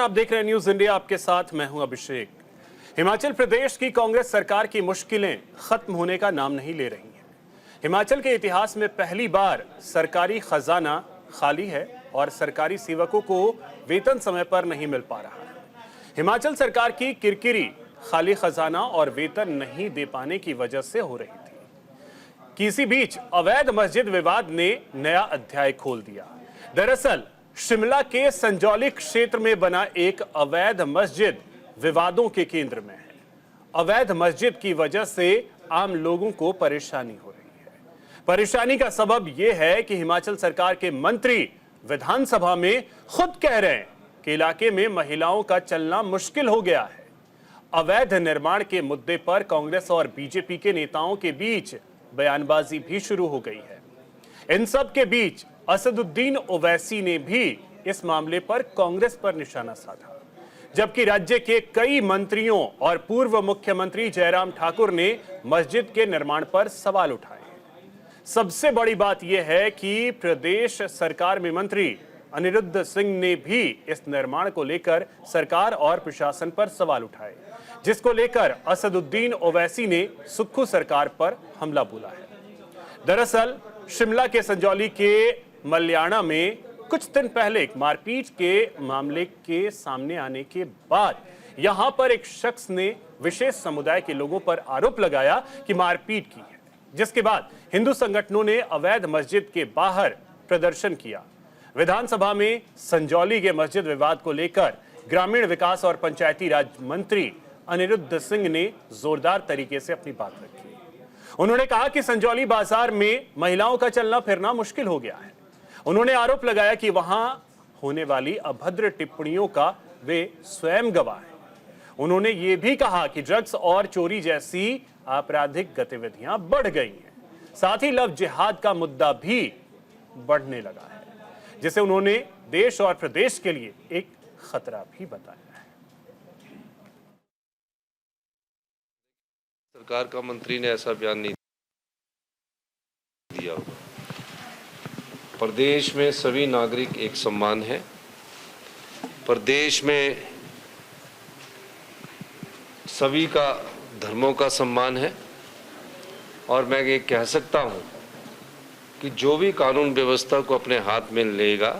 आप देख रहे हैं न्यूज इंडिया, आपके साथ मैं हूं अभिषेक। हिमाचल प्रदेश की कांग्रेस सरकार की मुश्किलें खत्म होने का नाम नहीं ले रही हैं। हिमाचल के इतिहास में पहली बार सरकारी खजाना खाली है और सरकारी सेवकों को वेतन समय पर नहीं मिल पा रहा है। हिमाचल सरकार की किरकिरी खाली खजाना और वेतन नहीं दे पाने की वजह से हो रही थी। इसी बीच अवैध मस्जिद विवाद ने नया अध्याय खोल दिया। दरअसल शिमला के संजौली क्षेत्र में बना एक अवैध मस्जिद विवादों के केंद्र में है। अवैध मस्जिद की वजह से आम लोगों को परेशानी हो रही है। परेशानी का सबब यह है कि हिमाचल सरकार के मंत्री विधानसभा में खुद कह रहे हैं कि इलाके में महिलाओं का चलना मुश्किल हो गया है। अवैध निर्माण के मुद्दे पर कांग्रेस और बीजेपी के नेताओं के बीच बयानबाजी भी शुरू हो गई है। इन सब के बीच असदुद्दीन ओवैसी ने भी इस मामले पर कांग्रेस पर निशाना साधा, जबकि राज्य के कई मंत्रियों और पूर्व मुख्यमंत्री जयराम ठाकुर ने मस्जिद के निर्माण पर सवाल उठाए। सबसे बड़ी बात यह है कि प्रदेश सरकार में मंत्री अनिरुद्ध सिंह ने भी इस निर्माण को लेकर सरकार और प्रशासन पर सवाल उठाए, जिसको लेकर असदुद्दीन ओवैसी ने सुक्खू सरकार पर हमला बोला है। दरअसल शिमला के संजौली के मल्याणा में कुछ दिन पहले एक मारपीट के मामले के सामने आने के बाद यहां पर एक शख्स ने विशेष समुदाय के लोगों पर आरोप लगाया कि मारपीट की है, जिसके बाद हिंदू संगठनों ने अवैध मस्जिद के बाहर प्रदर्शन किया। विधानसभा में संजौली के मस्जिद विवाद को लेकर ग्रामीण विकास और पंचायती राज मंत्री अनिरुद्ध सिंह ने जोरदार तरीके से अपनी बात रखी। उन्होंने कहा कि संजौली बाजार में महिलाओं का चलना फिरना मुश्किल हो गया है। उन्होंने आरोप लगाया कि वहां होने वाली अभद्र टिप्पणियों का वे स्वयं गवाह हैं। उन्होंने ये भी कहा कि ड्रग्स और चोरी जैसी आपराधिक गतिविधियां बढ़ गई हैं। साथ ही लव जिहाद का मुद्दा भी बढ़ने लगा है, जिसे उन्होंने देश और प्रदेश के लिए एक खतरा भी बताया है। सरकार का मंत्री ने ऐसा बयान नहीं दिया होगा। प्रदेश में सभी नागरिक एक समान है। प्रदेश में सभी का धर्मों का सम्मान है और मैं ये कह सकता हूँ कि जो भी कानून व्यवस्था को अपने हाथ में लेगा,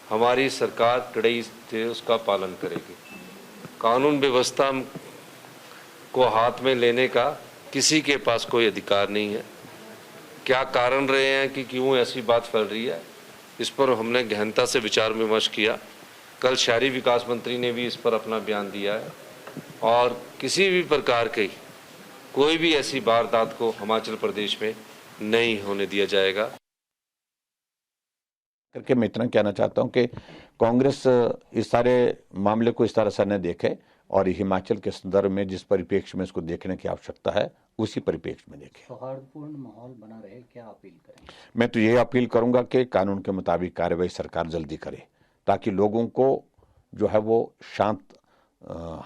हमारी सरकार कड़ाई से उसका पालन करेगी। कानून व्यवस्था को हाथ में लेने का किसी के पास कोई अधिकार नहीं है। क्या कारण रहे हैं कि क्यों ऐसी बात फैल रही है, इस पर हमने गहनता से विचार विमर्श किया। कल शहरी विकास मंत्री ने भी इस पर अपना बयान दिया है और किसी भी प्रकार की कोई भी ऐसी वारदात को हिमाचल प्रदेश में नहीं होने दिया जाएगा। करके मैं इतना कहना चाहता हूं कि कांग्रेस इस सारे मामले को इस तरह से न देखे और हिमाचल के संदर्भ में जिस परिप्रेक्ष्य में इसको देखने की आवश्यकता है उसी परिप्रेक्ष्य में देखें। सौहार्दपूर्ण माहौल बना रहे, क्या अपील करें? मैं तो ये अपील करूंगा कि कानून के मुताबिक कार्रवाई सरकार जल्दी करे, ताकि लोगों को जो है वो शांत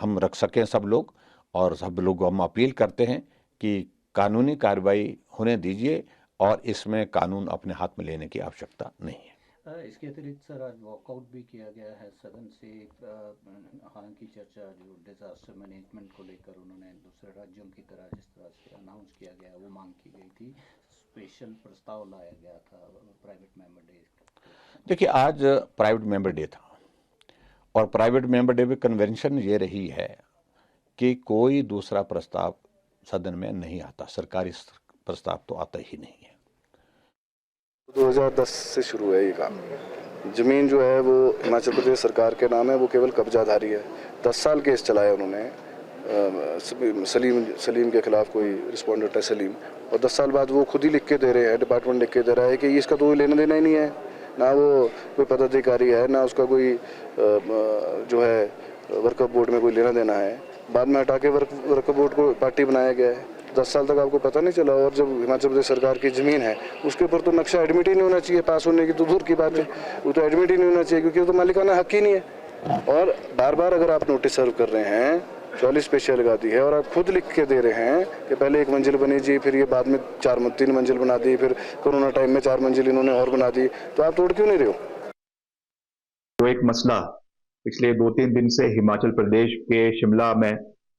हम रख सकें सब लोग। और सब लोग हम अपील करते हैं कि कानूनी कार्रवाई होने दीजिए और इसमें कानून अपने हाथ में लेने की आवश्यकता नहीं है। इसके अतिरिक्त सर आज वॉकआउट भी किया गया है सदन से। हालांकि चर्चा जो डिजास्टर मैनेजमेंट को लेकर उन्होंने दूसरे राज्यों की तरह जिस तरह से अनाउंस किया गया वो मांग की गई थी, स्पेशल प्रस्ताव लाया गया था प्राइवेट मेंबर डे। देखिए, आज प्राइवेट मेंबर डे था और प्राइवेट मेंबर डे में कन्वेंशन ये रही है कि कोई दूसरा प्रस्ताव सदन में नहीं आता। सरकारी प्रस्ताव तो आता ही नहीं है। 2010 से शुरू है ये काम। ज़मीन जो है वो हिमाचल प्रदेश सरकार के नाम है, वो केवल कब्जाधारी है। 10 साल केस चलाया उन्होंने। सलीम के खिलाफ कोई रिस्पोंडेंट है सलीम, और 10 साल बाद वो खुद ही लिख के दे रहे हैं, डिपार्टमेंट लिख के दे रहा है कि इसका तो लेना देना ही नहीं है, ना वो कोई पदाधिकारी है, ना उसका कोई जो है वर्कअप बोर्ड में कोई लेना देना है। बाद में हटा के वर्कअप बोर्ड को पार्टी बनाया गया है। 10 साल तक आपको पता नहीं चला। और जब हिमाचल प्रदेश सरकार की ज़मीन है उसके ऊपर तो नक्शा एडमिट ही नहीं होना चाहिए। पास होने की तो दूर की बात है, वो तो एडमिट ही नहीं होना चाहिए, क्योंकि वो तो मालिकाना हक ही नहीं है। और बार बार अगर आप नोटिस सर्व कर रहे हैं, 44 पेशियाँ लगा दी है और आप खुद लिख के दे रहे हैं कि पहले 1 मंजिल बनी जी, फिर ये बाद में 3 मंजिल बना दी, फिर कोरोना टाइम में 4 मंजिल इन्होंने और बना दी, तो आप तोड़ क्यों नहीं रहे हो? तो एक मसला पिछले 2-3 दिन से हिमाचल प्रदेश के शिमला में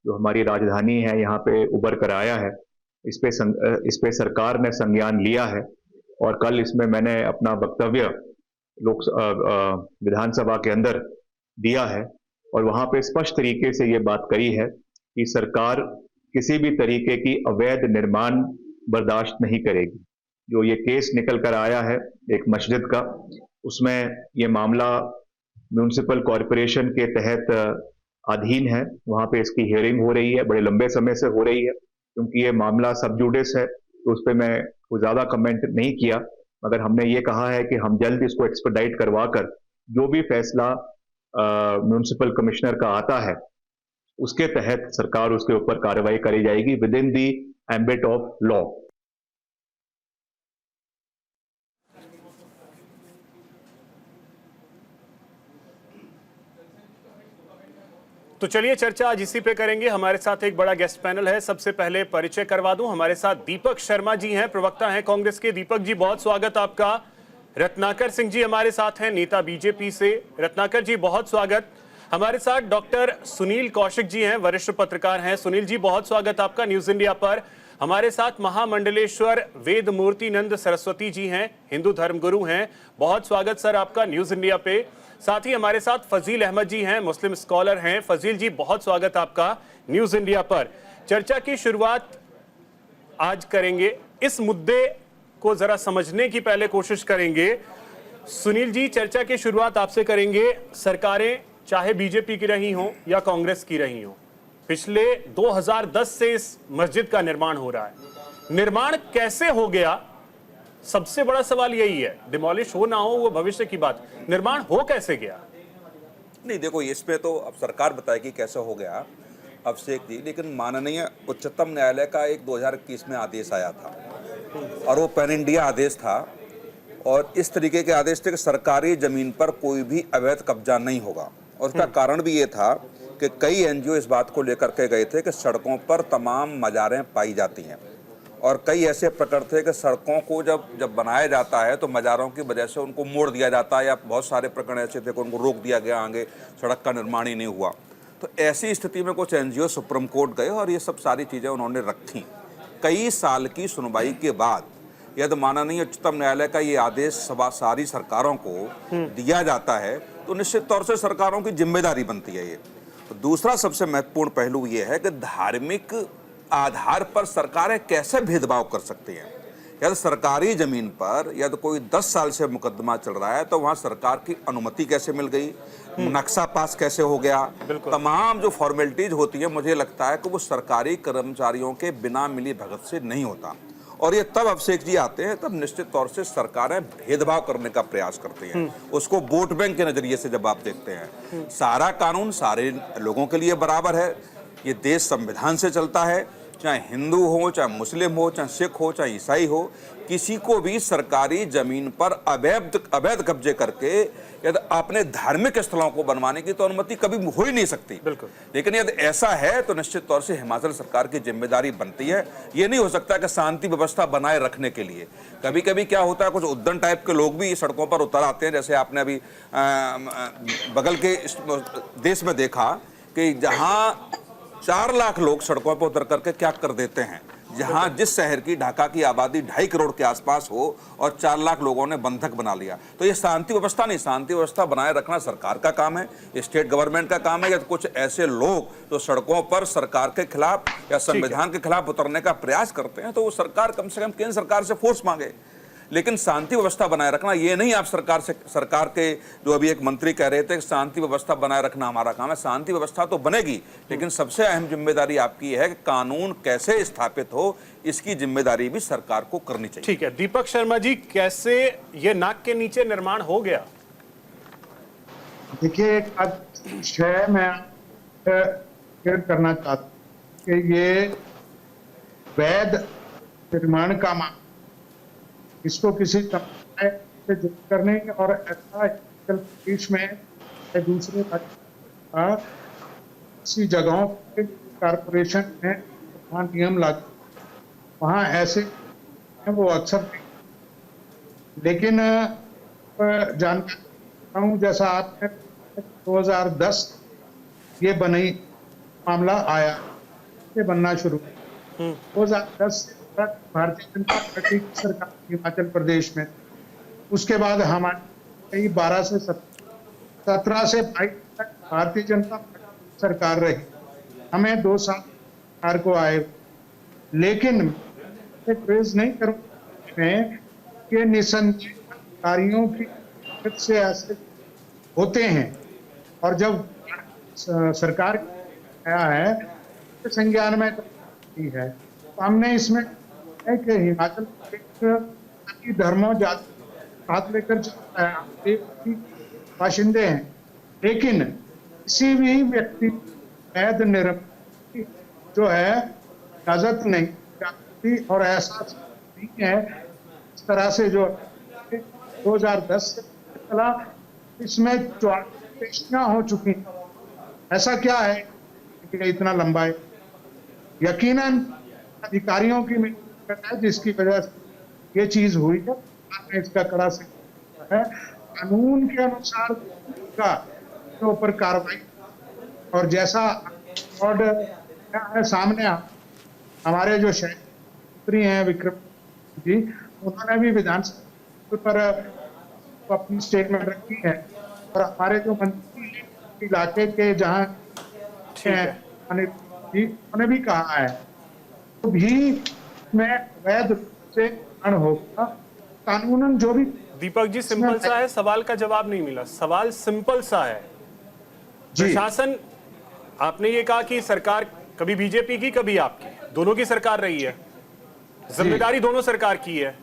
जो हमारी राजधानी है यहाँ पे उभर कर आया है, इस पे सरकार ने संज्ञान लिया है और कल इसमें मैंने अपना वक्तव्य विधानसभा के अंदर दिया है और वहाँ पे स्पष्ट तरीके से ये बात कही है कि सरकार किसी भी तरीके की अवैध निर्माण बर्दाश्त नहीं करेगी। जो ये केस निकल कर आया है एक मस्जिद का, उसमें ये मामला म्यूनिसिपल कॉरपोरेशन के तहत अधीन है, वहाँ पे इसकी हियरिंग हो रही है, बड़े लंबे समय से हो रही है। क्योंकि ये मामला सब जुडिस है तो उस पर मैं कोई ज़्यादा कमेंट नहीं किया, मगर हमने ये कहा है कि हम जल्द इसको एक्सपेडाइट करवा कर जो भी फैसला म्यूनिसिपल कमिश्नर का आता है उसके तहत सरकार उसके ऊपर कार्रवाई करी जाएगी with in the ambit of law. तो चलिए चर्चा आज इसी पे करेंगे। हमारे साथ एक बड़ा गेस्ट पैनल है। सबसे पहले परिचय करवा दूं, हमारे साथ दीपक शर्मा जी हैं, प्रवक्ता हैं कांग्रेस के। दीपक जी बहुत स्वागत आपका। रत्नाकर सिंह जी हमारे साथ हैं, नेता बीजेपी से। रत्नाकर जी बहुत स्वागत। हमारे साथ डॉक्टर सुनील कौशिक जी हैं, वरिष्ठ पत्रकार हैं। सुनील जी बहुत स्वागत आपका न्यूज इंडिया पर। हमारे साथ महामंडलेश्वर वेद मूर्ति नंद सरस्वती जी हैं, हिंदू धर्मगुरु हैं। बहुत स्वागत सर आपका न्यूज इंडिया पे। साथ ही हमारे साथ फजील अहमद जी हैं, मुस्लिम स्कॉलर हैं। फजील जी बहुत स्वागत आपका न्यूज इंडिया पर। चर्चा की शुरुआत आज करेंगे। इस मुद्दे को जरा समझने की पहले कोशिश करेंगे। सुनील जी चर्चा की शुरुआत आपसे करेंगे। सरकारें चाहे बीजेपी की रही हों या कांग्रेस की रही हों, पिछले 2010 से इस मस्जिद का निर्माण हो रहा है। निर्माण कैसे हो गया, सबसे बड़ा सवाल यही है। डिमोलिश हो ना हो वो भविष्य की बात, निर्माण हो कैसे गया? नहीं देखो, इसमें तो अब सरकार बताएगी कैसे हो गया अभिषेक जी, लेकिन माननीय उच्चतम न्यायालय का एक 2021 में आदेश आया था और वो पैन इंडिया आदेश था और इस तरीके के आदेश थे कि सरकारी जमीन पर कोई भी अवैध कब्जा नहीं होगा। और उसका कारण भी ये था कि कई एनजीओ इस बात को लेकर के गए थे कि सड़कों पर तमाम मज़ारें पाई जाती हैं और कई ऐसे प्रकरण थे कि सड़कों को जब बनाया जाता है तो मज़ारों की वजह से उनको मोड़ दिया जाता है, या बहुत सारे प्रकरण ऐसे थे कि उनको रोक दिया गया, आगे सड़क का निर्माण ही नहीं हुआ। तो ऐसी स्थिति में कुछ एनजीओ सुप्रीम कोर्ट गए और ये सब सारी चीज़ें उन्होंने रखी। कई साल की सुनवाई के बाद यदि माननीय उच्चतम न्यायालय का ये आदेश सारी सरकारों को दिया जाता है तो निश्चित तौर से सरकारों की जिम्मेदारी बनती है ये। तो दूसरा सबसे महत्वपूर्ण पहलू ये है कि धार्मिक आधार पर सरकारें कैसे भेदभाव कर सकती हैं। यदि सरकारी जमीन पर यदि कोई 10 साल से मुकदमा चल रहा है तो वहाँ सरकार की अनुमति कैसे मिल गई, नक्शा पास कैसे हो गया, तमाम जो फॉर्मेलिटीज होती है मुझे लगता है कि वो सरकारी कर्मचारियों के बिना मिली भगत से नहीं होता। और ये तब अभिषेक जी आते हैं तब निश्चित तौर से सरकारें भेदभाव करने का प्रयास करती हैं। उसको वोट बैंक के नजरिए से जब आप देखते हैं, सारा कानून सारे लोगों के लिए बराबर है। ये देश संविधान से चलता है, चाहे हिंदू हो, चाहे मुस्लिम हो, चाहे सिख हो, चाहे ईसाई हो, किसी को भी सरकारी जमीन पर अवैध कब्जे करके यदि अपने धार्मिक स्थलों को बनवाने की तो अनुमति कभी हो ही नहीं सकती। बिल्कुल। लेकिन यदि ऐसा है तो निश्चित तौर से हिमाचल सरकार की जिम्मेदारी बनती है। ये नहीं हो सकता कि शांति व्यवस्था बनाए रखने के लिए कभी कभी क्या होता है, कुछ उद्दंड टाइप के लोग भी सड़कों पर उतर आते हैं। जैसे आपने अभी बगल के देश में देखा कि जहाँ 4 लाख लोग सड़कों पर उतर करके क्या कर देते हैं, जहां जिस शहर की ढाका की आबादी 2.5 करोड़ के आसपास हो और 4 लाख लोगों ने बंधक बना लिया। तो ये शांति व्यवस्था नहीं, शांति व्यवस्था बनाए रखना सरकार का काम है, स्टेट गवर्नमेंट का काम है। या कुछ ऐसे लोग जो सड़कों पर सरकार के खिलाफ या संविधान के खिलाफ उतरने का प्रयास करते हैं तो वो सरकार कम से कम केंद्र सरकार से फोर्स मांगे। लेकिन शांति व्यवस्था बनाए रखना ये नहीं आप सरकार के जो अभी एक मंत्री कह रहे थे कि शांति व्यवस्था बनाए रखना हमारा काम है। शांति व्यवस्था तो बनेगी, लेकिन सबसे अहम जिम्मेदारी आपकी है कि कानून कैसे स्थापित हो, इसकी जिम्मेदारी भी सरकार को करनी चाहिए। ठीक है दीपक शर्मा जी, कैसे ये नाक के नीचे निर्माण हो गया? देखिए, मैं क्लियर करना चाहता हूँ कि ये वैध निर्माण का इसको किसी समुदाय से जुड़ करने और ऐसा देश में दूसरे किसी जगहों पे कारपोरेशन में वहाँ नियम लागू, वहाँ ऐसे वो अक्सर नहीं। लेकिन जानता हूँ जैसा आपने 2010 ये बनी मामला आया, ये बनना शुरू 2010 तक भारतीय जनता पार्टी की सरकार हिमाचल प्रदेश में। उसके बाद हमारी 12 से 17 से 22 तक भारतीय जनता पार्टी की सरकार रही। हमें 2 साल सरकार को आए, लेकिन प्रेज नहीं करूँ ये निसंदेह अधिकारियों की से ऐसे होते हैं। और जब सरकार आया है तो संज्ञान में है, तो हमने इसमें है कि हिमाचल प्रदेश धर्मों जाति साथ लेकर चलता है, आप बाशिंदे हैं, लेकिन किसी भी व्यक्ति वैध निरंकुश जो है इजाजत नहीं जाती और एहसास नहीं है। इस तरह से जो 2010 से चला, इसमें 44 पेशियां हो चुकी। ऐसा क्या है कि इतना लंबा है? यकीनन अधिकारियों की मिलीभगत है जिसकी वजह से ये चीज हुई है। इसका कड़ा से है, कानून के अनुसार का ऊपर कार्रवाई, और जैसा ऑर्डर है सामने हमारे जो मंत्री हैं विक्रम जी, उन्होंने भी विधानसभा पर अपनी स्टेटमेंट रखी है, और हमारे जो मंत्री इलाके के जहाँ उन्होंने भी कहा है, तो भी में वैध से होगा कानूनन जो भी। दीपक जी, सिंपल सा है, सवाल का जवाब नहीं मिला। सवाल सिंपल सा है, प्रशासन, आपने ये कहा कि सरकार कभी बीजेपी की कभी आपकी, दोनों की सरकार रही है, जिम्मेदारी दोनों सरकार की है।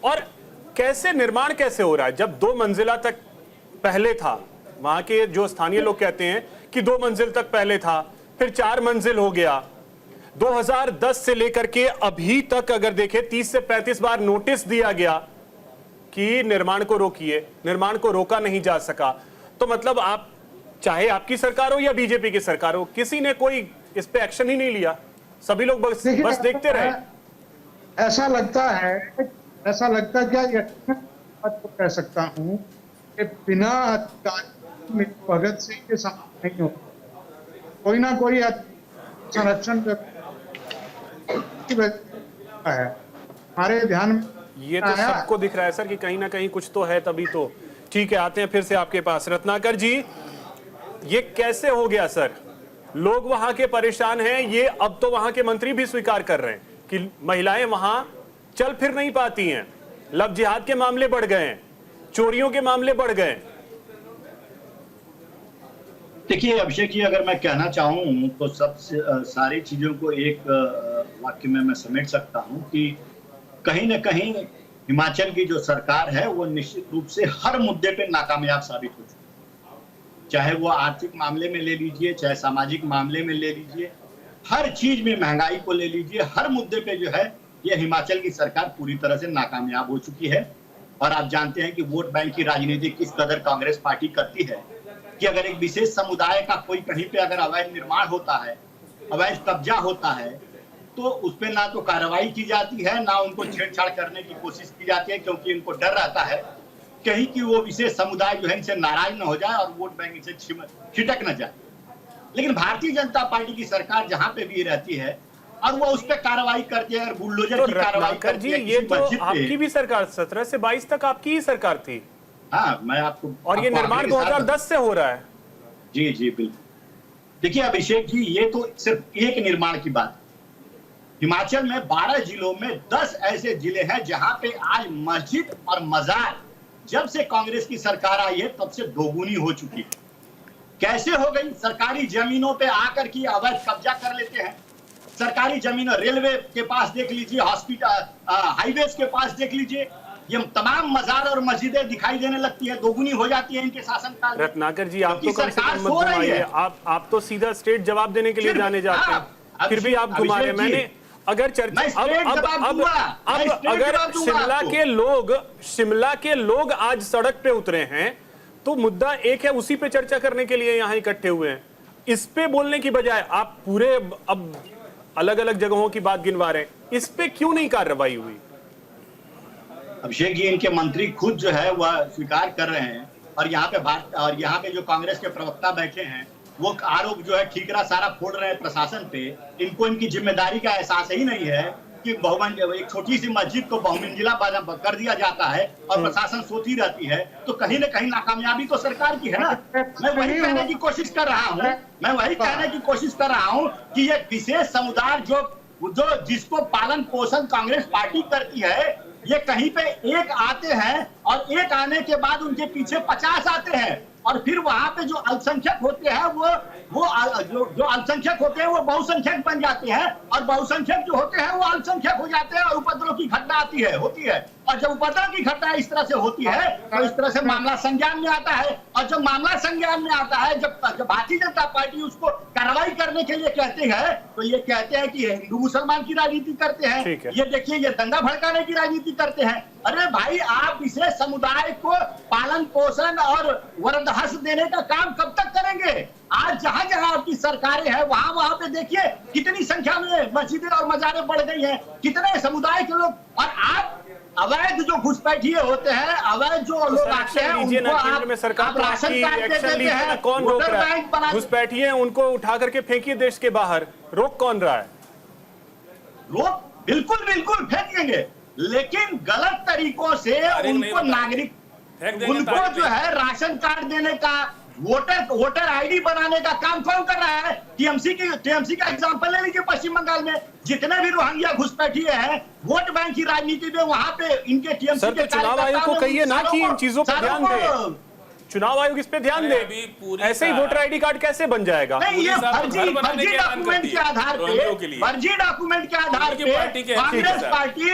और कैसे निर्माण कैसे हो रहा है जब 2 मंजिला तक पहले था? वहां के जो स्थानीय लोग कहते हैं कि 2 मंजिल तक पहले था, फिर 4 मंजिल हो गया। 2010 से लेकर के अभी तक अगर देखें 30 से 35 बार नोटिस दिया गया कि निर्माण को रोकिए, निर्माण को रोका नहीं जा सका। तो मतलब आप, चाहे आपकी सरकार हो या बीजेपी की सरकार हो, किसी ने कोई इस पे एक्शन ही नहीं लिया, सभी लोग बस देखते रहे। ऐसा लगता क्या तो कह सकता हूं कि बिना भगत से के सामने नहीं हो, कोई ना कोई संरक्षण है हमारे ध्यान में। ये तो सबको दिख रहा है सर कि कहीं ना कहीं कुछ तो है, तभी तो। ठीक है, आते हैं फिर से आपके पास। रत्नाकर जी, ये कैसे हो गया सर? लोग वहां के परेशान हैं, ये अब तो वहां के मंत्री भी स्वीकार कर रहे हैं कि महिलाएं वहां चल फिर नहीं पाती हैं, लव जिहाद के मामले बढ़ गए हैं, चोरियों के मामले बढ़ गए। देखिए अभिषेक जी, अगर मैं कहना चाहूं तो सब सारी चीजों को एक वाक्य में मैं समेट सकता हूं कि कहीं न कहीं हिमाचल की जो सरकार है वो निश्चित रूप से हर मुद्दे पे नाकामयाब साबित हो चुकी है। चाहे वो आर्थिक मामले में ले लीजिए, चाहे सामाजिक मामले में ले लीजिए, हर चीज में, महंगाई को ले लीजिए, हर मुद्दे पे जो है ये हिमाचल की सरकार पूरी तरह से नाकामयाब हो चुकी है। और आप जानते हैं कि वोट बैंक की राजनीति किस कदर कांग्रेस पार्टी करती है कि अगर एक विशेष समुदाय का कोई कहीं पे अगर अवैध निर्माण होता है, अवैध कब्जा होता है, तो उस पर ना तो कार्रवाई की जाती है, ना उनको छेड़छाड़ करने की कोशिश की जाती है, क्योंकि इनको डर रहता है कहीं कि वो विशेष समुदाय जो है इनसे नाराज न हो जाए और वोट बैंक इनसे छिटक न जाए। लेकिन भारतीय जनता पार्टी की सरकार जहां पे भी रहती है और वो उस पर कार्रवाई करती है, बुलडोजर की कार्रवाई करती है। ये तो आपकी भी सरकार 17 से 22 तक आपकी ही सरकार थी। हाँ, मैं आपको, और ये निर्माण 2010 से हो रहा है। जी जी बिल्कुल। देखिए अभिषेक जी, ये तो सिर्फ एक निर्माण की बात। हिमाचल में 12 जिलों में 10 ऐसे जिले हैं जहां पे आज मस्जिद और मजार जब से कांग्रेस की सरकार आई है तब से दोगुनी हो चुकी है। कैसे हो गई? सरकारी जमीनों पे आकर के अवैध कब्जा कर लेते हैं। सरकारी जमीनों, रेलवे के पास देख लीजिए, हॉस्पिटल, हाईवेज के पास देख लीजिए, ये तमाम मजार और मस्जिदें दिखाई देने लगती है, दोगुनी हो जाती है इनके शासनकाल में। रत्नाकर जी, आप तो कम से कम मत घुमाइए, आप तो सीधा स्ट्रेट जवाब देने के लिए जाने जाते हैं, फिर भी आप घुमा रहे। मैंने अगर चर्चा अब अगर शिमला के लोग आज सड़क पे उतरे हैं तो मुद्दा एक है, उसी पे चर्चा करने के लिए यहाँ इकट्ठे हुए हैं। इस पे बोलने की बजाय आप पूरे अब अलग अलग जगहों की बात गिनवा रहे हैं, इस पे क्यों नहीं कार्रवाई हुई? अभिषेक जी, इनके मंत्री खुद जो है वह स्वीकार कर रहे हैं और यहाँ पे जो कांग्रेस के प्रवक्ता बैठे हैं वो आरोप जो है ठीकरा सारा फोड़ रहे हैं प्रशासन पे। इनको इनकी जिम्मेदारी का एहसास ही नहीं है कि एक छोटी सी मस्जिद को बहुमंजिला कर दिया जाता है और प्रशासन सोती रहती है, तो कहीं ना कहीं नाकामयाबी तो सरकार की है ना। मैं वही कहने की कोशिश कर रहा हूँ कि ये विशेष समुदाय जो जिसको पालन पोषण कांग्रेस पार्टी करती है, ये कहीं पे एक आते हैं और एक आने के बाद उनके पीछे 50 आते हैं और फिर वहां पे जो अल्पसंख्यक होते हैं जो अल्पसंख्यक होते हैं वो बहुसंख्यक बन जाते हैं और बहुसंख्यक जो होते हैं वो अल्पसंख्यक हो जाते हैं और उपद्रव की घटना होती है और जब उपद्रव की घटना इस तरह से होती है तो इस तरह से मामला संज्ञान में आता है और जब मामला संज्ञान में आता है, जब भारतीय जनता पार्टी उसको कार्रवाई करने के लिए कहते हैं तो ये कहते हैं कि हिंदू मुसलमान की राजनीति करते हैं, ये देखिए ये दंगा भड़काने की राजनीति करते हैं। अरे भाई, आप विशेष समुदाय को पालन पोषण और वरदहस्त देने का काम कब तक करेंगे? आज जहां जहां आपकी सरकारें हैं वहां पे देखिए कितनी संख्या में मस्जिदें और मजारें बढ़ गई हैं, कितने समुदाय के लोग। और आप अवैध जो घुसपैठिए होते हैं, अवैध जो लोग आते हैं उनको आप राशन कार्ड दे देते हैं, कौन रोक रहा है? घुसपैठिए उनको उठा करके फेंकिए देश के बाहर, रोक कौन रहा है? रोक बिल्कुल फेंकेंगे, लेकिन गलत तरीकों से उनको उनको जो है राशन कार्ड देने का, वोटर आईडी बनाने का काम कौन कर रहा है? टीएमसी का एग्जांपल ले लीजिए। पश्चिम बंगाल में जितने भी रोहिंग्या घुसपैठिए हैं, वोट बैंक की राजनीति में वहां पे इनके टीएमसी के चुनाव आयोग को कहिए ना कि इन चीजों पर ध्यान दे। चुनाव आयोग इस पे ध्यान दे। ऐसे ही वोटर आईडी कार्ड कैसे बन जाएगा? नहीं, ये फर्जी डॉक्यूमेंट के आधार पे कांग्रेस पार्टी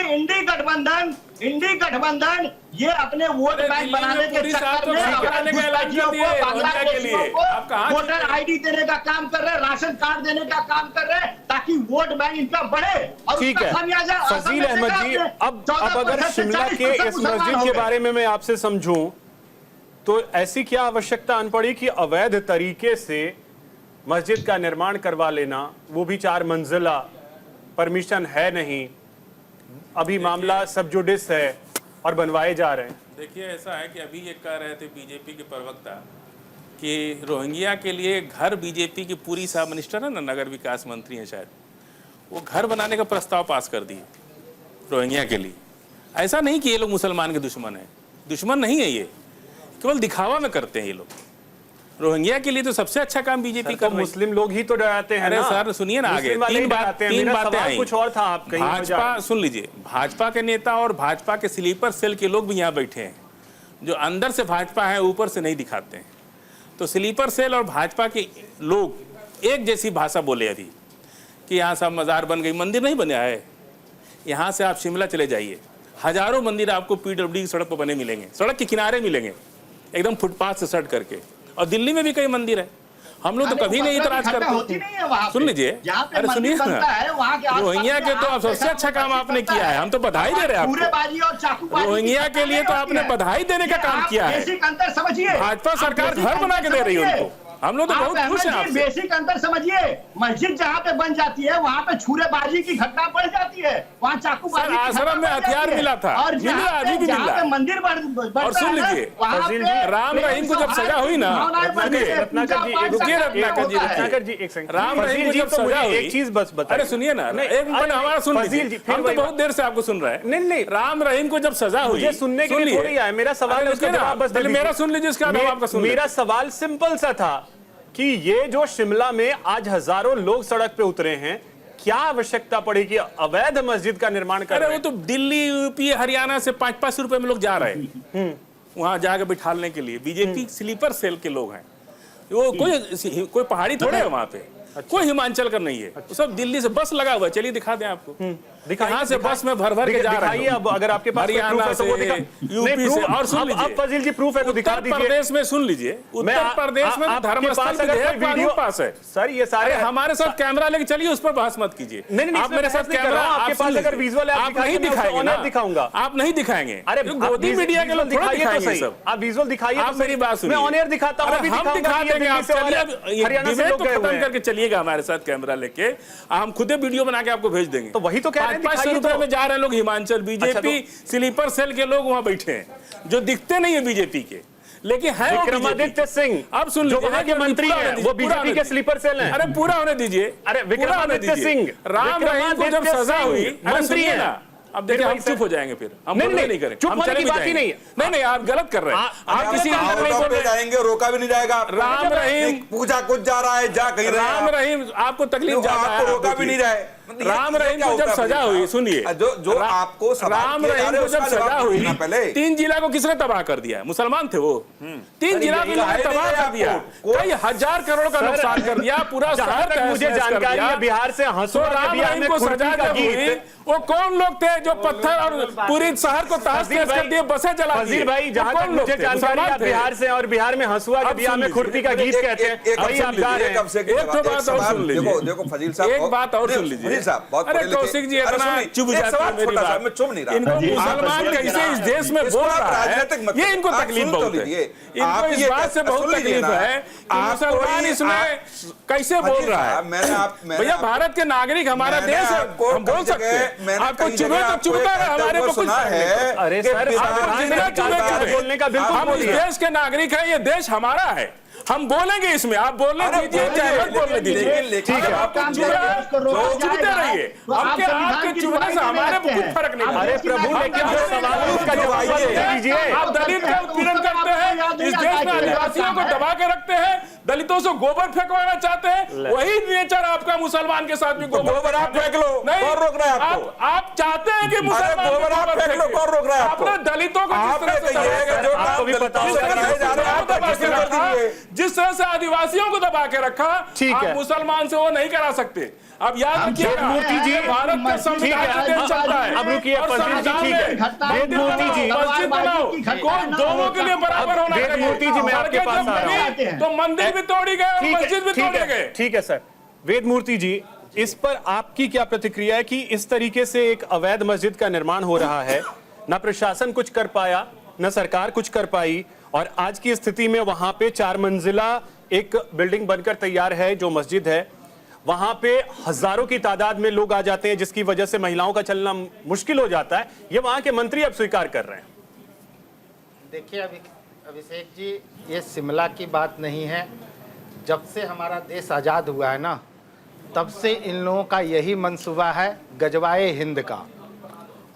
इंडी गठबंधन ये अपने वोट बैंक बनाने के चक्कर में वोटर आईडी देने का काम कर रहे हैं, राशन कार्ड देने का काम कर रहे हैं ताकि वोट बैंक इनका बढ़े। और ठीक है फजील अहमद जी, अब अगर शिमला के इस मस्जिद के बारे में मैं आपसे समझूं तो ऐसी क्या आवश्यकता अन पड़ी कि अवैध तरीके से मस्जिद का निर्माण करवा लेना, वो भी 4 मंजिला, परमिशन है नहीं, अभी मामला सब जुडिस है और बनवाए जा रहे हैं। देखिए ऐसा है कि अभी ये कह रहे थे बीजेपी के प्रवक्ता कि रोहिंग्या के लिए घर, बीजेपी की पूरी साहब मिनिस्टर है ना, नगर विकास मंत्री हैं शायद, वो घर बनाने का प्रस्ताव पास कर दिए रोहिंग्या के लिए। ऐसा नहीं कि ये लोग मुसलमान के दुश्मन हैं, दुश्मन नहीं है, ये केवल दिखावा में करते हैं ये लोग। रोहिंग्या के लिए तो सबसे अच्छा काम बीजेपी कर रही है। मुस्लिम लोग ही तो डराते हैं। अरे सर सुनिए ना, आगे तीन बातें आई। कुछ और था, आप कहीं भाजपा, सुन लीजिए, भाजपा के नेता और भाजपा के स्लीपर सेल के लोग भी यहाँ बैठे हैं, जो अंदर से भाजपा है ऊपर से नहीं दिखाते हैं। तो स्लीपर सेल और भाजपा के लोग एक जैसी भाषा बोले अभी कि यहाँ सब मजार बन गई, मंदिर नहीं बना है। यहाँ से आप शिमला चले जाइए, हजारों मंदिर आपको पीडब्ल्यूडी की सड़क पर बने मिलेंगे, सड़क के किनारे मिलेंगे, एकदम फुटपाथ से सट करके। और दिल्ली में भी कई मंदिर है, हम लोग तो कभी नहीं इतराज करते। सुन लीजिए, अरे सुनिए ना, रोहिंग्या के तो सबसे अच्छा काम आपने किया है, हम तो बधाई दे रहे हैं आपको। रोहिंग्या के लिए तो आपने बधाई देने का काम किया है। भाजपा सरकार घर बना के दे रही है उनको, हम लोग तो बहुत खुश हैं आपसे। बेसिक अंतर समझिए, मस्जिद जहाँ पे बन जाती है वहाँ पे छुरेबाजी की घटना बढ़ जाती है, वहाँ चाकूबाजी की आश्रम में हथियार मिला था, और अभी भी मिला। मंदिर और सुन लीजिए, राम रहीम को जब सजा हुई ना, रुकिए रत्नाकर जी, राम रहीम को जब सजा हुई, एक चीज बस बताइए। अरे सुनिए ना, एक मिनट हमारा सुन लीजिए, हम तो बहुत देर से आपको सुन रहे हैं। नहीं, राम रहीम को जब सजा हुई, सुनने के लिए थोड़ी आया, मेरा सवाल उसका जवाब बस मेरा सुन लीजिए, उसका जवाब आपका सुन। मेरा सवाल सिंपल सा था कि ये जो शिमला में आज हजारों लोग सड़क पे उतरे हैं, क्या आवश्यकता पड़ी कि अवैध मस्जिद का निर्माण कर रहे हैं? वो तो दिल्ली, यूपी, हरियाणा से 5-5 रुपए में लोग जा रहे हैं वहां जाकर बिठाने के लिए। बीजेपी स्लीपर सेल के लोग हैं, वो कोई पहाड़ी थोड़े है वहां पे, कोई हिमाचल का नहीं है, तो सब दिल्ली से बस लगा हुआ है। चलिए दिखा दें आपको, यहाँ से बस में भर भर के जा रहे हैं। अब अगर आपके पास हरियाणा से, यूपी से, और सुन लीजिए, फजील जी प्रूफ है तो दिखा दीजिए। उत्तर प्रदेश में सुन लीजिए, उत्तर प्रदेश में धर्मस्थल की वीडियो पास है सर, ये सारे हमारे साथ कैमरा लेके चलिए, उस पर बहस मत कीजिए। नहीं, आप मेरे साथ कैमरा, आपके पास अगर विजुअल आप नहीं दिखाएंगे ना, दिखाऊंगा, आप नहीं दिखाएंगे। अरे गोदी मीडिया के लोग थोड़ा दिखाएंगे सब, आप विजुअल दिखाइए। आप मेरी बात सुनिए, मैं ऑन एयर दिखाता हूं, हम दिखा देंगे। आप चलिए, हरियाणा से लोग खत्म करके चलिएगा हमारे साथ कैमरा लेके, हम खुद वीडियो बना के आपको भेज देंगे। तो वही तो कह रहे हैं, 500 रुपए में जा रहे हैं लोग हिमाचल। बीजेपी स्लीपर सेल के लोग वहां बैठे हैं, जो दिखते नहीं है बीजेपी के, लेकिन है वो विक्रमादित्य BJP। सिंह अब सुन जो लीजिए, वहां के मंत्री हैं वो बीजेपी के स्लीपर सेल हैं। अरे पूरा होने दीजिए। अरे विक्रमादित्य सिंह, राम रहीम को जब सजा हुई, मंत्री है ना, अब देखिए हम चुप हो जाएंगे, फिर हम नहीं करेंगे, चुप होने की बात ही नहीं है। नहीं आप गलत कर रहे हैं, आप किसी नहीं बोल रहे जाएंगे, रोका भी नहीं जाएगा। राम रहीम पूजा कुछ जा रहा है, जा कहीं राम रहीम आपको तकलीफ ज्यादा है, आपको रोका भी नहीं जाए। राम रहीम को जब सजा हुई, सुनिए, जो आपको राम रहीम को जब सजा हुई, 3 जिला को किसने तबाह कर दिया? मुसलमान थे वो। 3 जिला को तबाह कर दिया, कई हजार करोड़ का नुकसान कर दिया, पूरा शहर। मुझे जानकारी है बिहार से हंसुआ राम रहीम को सजा जब हुई, वो कौन लोग थे जो पत्थर और पूरी शहर को तहस नहस कर दिए, बसें जला दी? फजील भाई, जहां तक मुझे जानकारी है बिहार से, और बिहार में हंसुआ के बिया में खुरपी का गीत कहते हैं। वही आप गा रहे हैं। एक तो बात और सुन लीजिए, देखो फजील साहब, एक बात और सुन लीजिए। अरे कौशिक जी इतना चुप जाते हैं, मेरी बात मैं चुप नहीं रहा। इनको मुसलमान कैसे इस देश में बोल रहा है, ये इनको तकलीफ बहुत है। इनको इस बात से बहुत तकलीफ है कि मुसलमान इसमें कैसे बोल रहा है। भैया भारत के नागरिक हमारा देश है, हम बोल सकते हैं। आपको चुभे तो चुभता है, हमारे को कुछ है। अरे सर, बोलने का बिल्कुल, हम इस देश के नागरिक हैं, ये देश हमारा है, हम बोलेंगे इसमें। आप बोलने दीजिए, चाहे मत बोलने दीजिए, ठीक है। आपको चुभते रहिए, आपके चुभने से हमारे को कुछ फर्क नहीं। अरे प्रभु, लेकिन जो सवाल है उसका जवाब दीजिए। आप दलित का उत्पीड़न करते हैं, इस देश में आदिवासियों को दबा के रखते हैं, दलितों से गोबर फेंकवाना चाहते हैं, वही नेचर आपका मुसलमान के साथ भी। गोबर आप फेंक लो, कौन रोक रहा है आपको? आप चाहते हैं कि मुसलमान गोबर आप फेंक लो, कौन रोक रहा है आपको? आपने दलितों को जिस तरह से आदिवासियों को दबा के रखा, आप मुसलमान से वो नहीं करा सकते। अब याद रखिएगा, मूर्ति जी, भारत का संविधान चलता है। अब रुकिए फजील जी, ठीक है। वेदमूर्ति जी, मस्जिद बनाओ, दोनों के लिए बराबर होना चाहिए। वेदमूर्ति जी, मैं आपके पास आ रहा हूं। तो मंदिर भी तोड़ी गए, मस्जिद भी तोड़े गए। ठीक है सर। वेदमूर्ति जी, इस पर आपकी क्या प्रतिक्रिया है कि इस तरीके से एक अवैध मस्जिद का निर्माण हो रहा है, न प्रशासन कुछ कर पाया, न सरकार कुछ कर पाई, और आज की स्थिति में वहां पे 4 मंजिला एक बिल्डिंग बनकर तैयार है जो मस्जिद है, वहां पे हजारों की तादाद में लोग आ जाते हैं, जिसकी वजह से महिलाओं का चलना मुश्किल हो जाता है। ये वहां के मंत्री अब स्वीकार कर रहे हैं। देखिए अभिषेक जी, ये शिमला की बात नहीं है। जब से हमारा देश आज़ाद हुआ है ना, तब से इन लोगों का यही मंसूबा है, गजवाए हिंद का।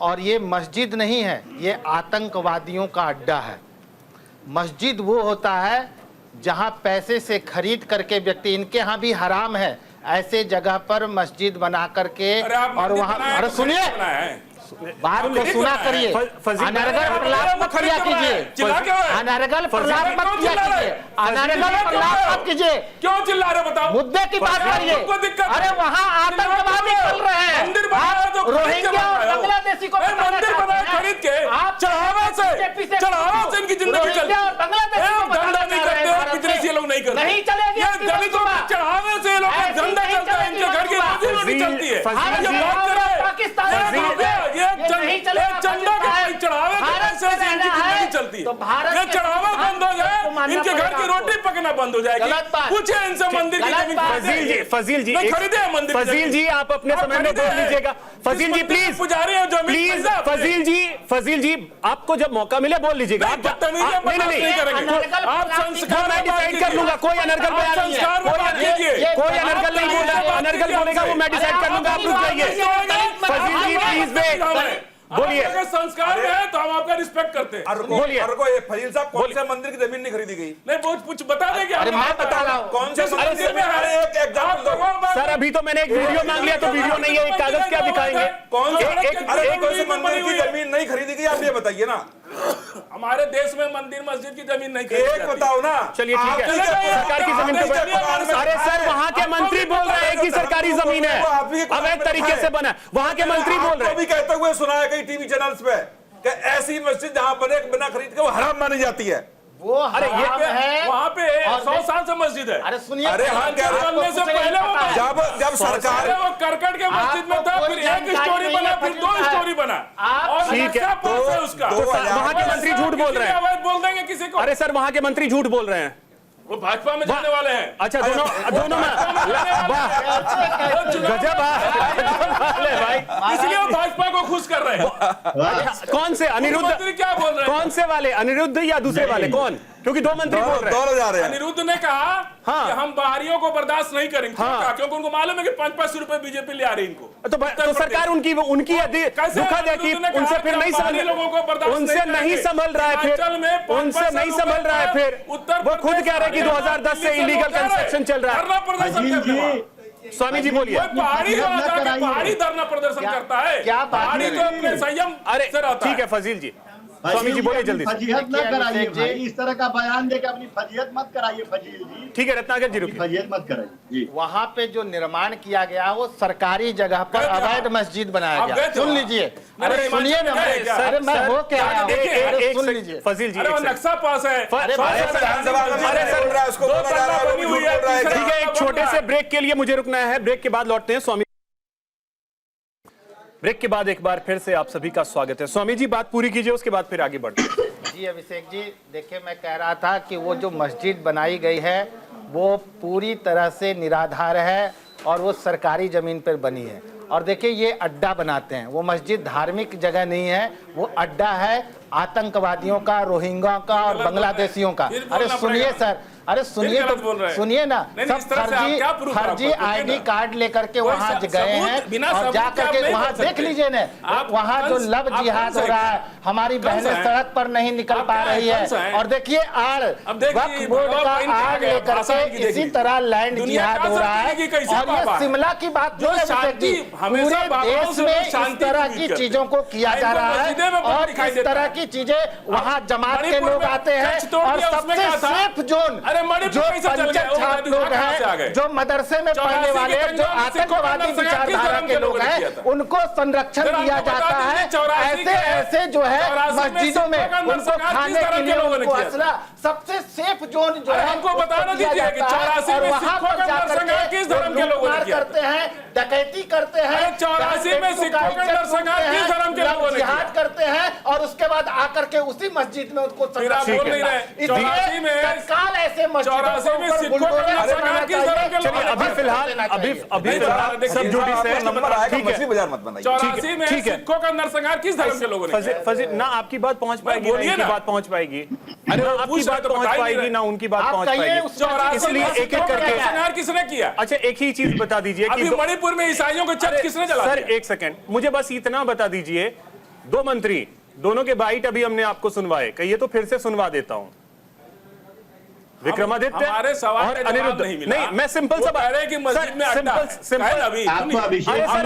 और ये मस्जिद नहीं है, ये आतंकवादियों का अड्डा है। मस्जिद वो होता है जहाँ पैसे से खरीद करके व्यक्ति, इनके यहाँ भी हराम है ऐसे जगह पर मस्जिद बना करके, और वहाँ, अरे सुनिए, बात को सुना करिए, अनर्गल प्रलाप मत किया कीजिए, अनर्गल प्रलाप मत किया कीजिए, अनर्गल प्रलाप मत कीजिए। क्यों चिल्ला रहे बताओ? मुद्दे की बात करिए। अरे वहाँ आतंकवादी चल रहे हैं, रोहिंग्या और बांग्लादेशी को मंदिर बनाए खरीद के, चढ़ावा से इनकी जिंदगी चलती है। धंधा नहीं करते हो, बिजनेस ये लोग नहीं करते, नहीं चलेगी। ये दलितों के चढ़ावे से लोग धंधा चलता है, इनके घर की रोजी रोटी चलती है। चंदा के चढ़ावे जिंदगी चलती है, ये चढ़ावा बंद हो जाए, इनके घर की रोटी पकना बंद हो जाएगी। पूछे इनसे मंदिर की जमीन। फजील जी, खरीदे मंदिर। फजील जी, आप अपने समय में बोल लीजिएगा। फजील जी प्लीज, पुजारी है जो प्लीज, फजील जी आपको जब मौका मिले बोल लीजिएगा। आप नहीं करेंगे, आप संस्कार मैं डिसाइड कर लूंगा, कोई अनर्गल बयान नहीं है, कोई अनर्गल नहीं बोल रहा, अनर्गल बोलेगा वो मैं डिसाइड कर लूंगा। आप रुक जाइए फजील जी, प्लीज वेट, बोलिए। अगर संस्कार में है तो हम आपका रिस्पेक्ट करते हैं। बोलिए। फजील साहब, कौन से मंदिर की जमीन नहीं खरीदी गई? नहीं कुछ बता देंगे। अरे मैं बता रहा हूँ कौन से मंदिर में है, एक एग्जांपल। सर अभी तो मैंने एक वीडियो मांग लिया, तो वीडियो नहीं है, एक कागज क्या दिखाएंगे? कौन से मंदिर की जमीन नहीं खरीदी गई, आप ये बताइए ना। हमारे देश में मंदिर मस्जिद की जमीन नहीं खरीदी एक बताओ ना। चलिए ठीक है, सरकार की जमीन पे। अरे सर, वहाँ के मंत्री बोल रहे हैं कि सरकारी जमीन है, अवैध तरीके से बना, वहाँ के मंत्री बोल रहे हैं। भी कहते हुए सुना है कई टीवी चैनल्स पे कि ऐसी मस्जिद जहाँ बने बिना खरीद के वो हराम मानी जाती है। वो अरे ये है वहाँ पे 100 साल से मस्जिद है। अरे सुनिए, अरे हम क्या बनने से पहले जब सरकार वो करकट के मस्जिद में था, फिर एक स्टोरी बना, फिर 2 स्टोरी बना, और ठीक है, उसका वहाँ के मंत्री झूठ बोल रहे हैं। बोल देंगे किसी को? अरे सर, वहाँ के मंत्री झूठ बोल रहे हैं, वो भाजपा में जाने वाले हैं। अच्छा, दोनों में गजब भाई, इसलिए वो भाजपा को खुश कर रहे हैं। कौन से अनिरुद्ध? क्या बोल रहे हैं? कौन से वाले, अनिरुद्ध या दूसरे वाले? कौन? क्योंकि दो मंत्री बोल रहे दोनों जा रहे हैं। अनिरुद्ध ने कहा कि हम बाहरियों को बर्दाश्त नहीं करेंगे, क्योंकि उनको मालूम है कि 5-5 रुपए बीजेपी ले आ रही इनको। तो सरकार उनकी दुखद है कि उनसे फिर नहीं संभल, उनसे नहीं संभल रहा है, फिर उनसे नहीं संभल रहा है, फिर वो खुद कह रहे हैं कि 2010 से इलीगल कंस्ट्रक्शन चल रहा है। स्वामी जी बोलिए। पहाड़ी धरना प्रदर्शन करता है, क्या पहाड़ी तो अपने संयम से रहता है। ठीक है फजील जी, स्वामी जी बोलिए जल्दी से। फजीहत न कराइए भाई, इस तरह का बयान देकर अपनी फजीहत मत कराइए फजील जी। ठीक है रत्नाकर जी रुकिए, फजीहत मत कराइए जी। वहाँ पे जो निर्माण किया गया वो सरकारी जगह पर अवैध मस्जिद बनाया गया। सुन लीजिए, अरे सुनिए ना, अरे मैं हो क्या रहा हूँ, सुन लीजिए फजील जी। नक्शा पास है, ठीक है एक छोटे से ब्रेक के लिए मुझे रुकना है, ब्रेक के बाद लौटते हैं। स्वामी ब्रेक के बाद एक बार फिर से आप सभी का स्वागत है। स्वामी जी बात पूरी कीजिए, उसके बाद फिर आगे बढ़ते हैं। जी अभिषेक जी, देखिए मैं कह रहा था कि वो जो मस्जिद बनाई गई है वो पूरी तरह से निराधार है और वो सरकारी ज़मीन पर बनी है। और देखिए ये अड्डा बनाते हैं, वो मस्जिद धार्मिक जगह नहीं है, वो अड्डा है आतंकवादियों का, रोहिंग्या का और बांग्लादेशियों का। अरे सुनिए सर, अरे सुनिए तो सुनिए ना, सब फर्जी आईडी कार्ड लेकर के वहाँ गए हैं और जा करके वहाँ देख लीजिए ना, वहाँ जो लव जिहाद हो रहा है, हमारी बहनें सड़क पर नहीं निकल पा रही है। और देखिए आड़ वक्फ बोर्ड का आड़ लेकर के इसी तरह लैंड जिहाद हो रहा है। और ये शिमला की बात जो है पूरे देश में इस तरह की चीजों को किया जा रहा है और इस तरह की चीजें वहाँ जमात के लोग आते हैं। और सबसे सेफ जोन जो पंचक छात्र लोग हैं, जो मदरसे में पढ़ने वाले, जो आतंकवादी विचारधारा के लोग हैं, उनको संरक्षण दिया जाता है। ऐसे ऐसे जो है मस्जिदों में उनको खाने के लिए उनको असला, सबसे सेफ जोन जो है हमको बताना दीजिए कि 84 में सिखों का नरसंहार किस धर्म के लोगों ने किया करते हैं, डकैती करते हैं, 84 में सिखों का नरसंहार किस धर्म के लोगों ने किया, जिहाद करते हैं और उसके बाद आकर के उसी मस्जिद में उनको संरक्षण बोल नहीं रहे। 84 में तत्काल ऐसे 84 में सिखों का नरसंहार किस धर्म के लोगों ने, अभी फिलहाल सब जुड़ी से नंबर आएगा, मछली बाजार मत बनाइए। 84 में सिखों का नरसंहार किस धर्म के लोगों ने किया। फजील ना आपकी बात पहुंच पाएगी, बोलिए ना, बात पहुंच पाएगी, अरे आपकी बात पहुंच पाएगी ना उनकी बात पहुंच पाएगी, इसलिए एक एक करके। किसने किया? अच्छा एक ही चीज बता दीजिए कि मणिपुर में ईसाइयों को चर्च किसने जला दिया? सर एक सेकंड, मुझे बस इतना बता दीजिए, दो मंत्री दोनों के बाइट अभी हमने आपको सुनवाए, कहिए तो फिर से सुनवा देता हूं। विक्रमादित्य हमारे सवाल और अनिरुद्ध नहीं, मैं सिंपल सा कह रहे कि मस्जिद में अड्डा सिंपल अभी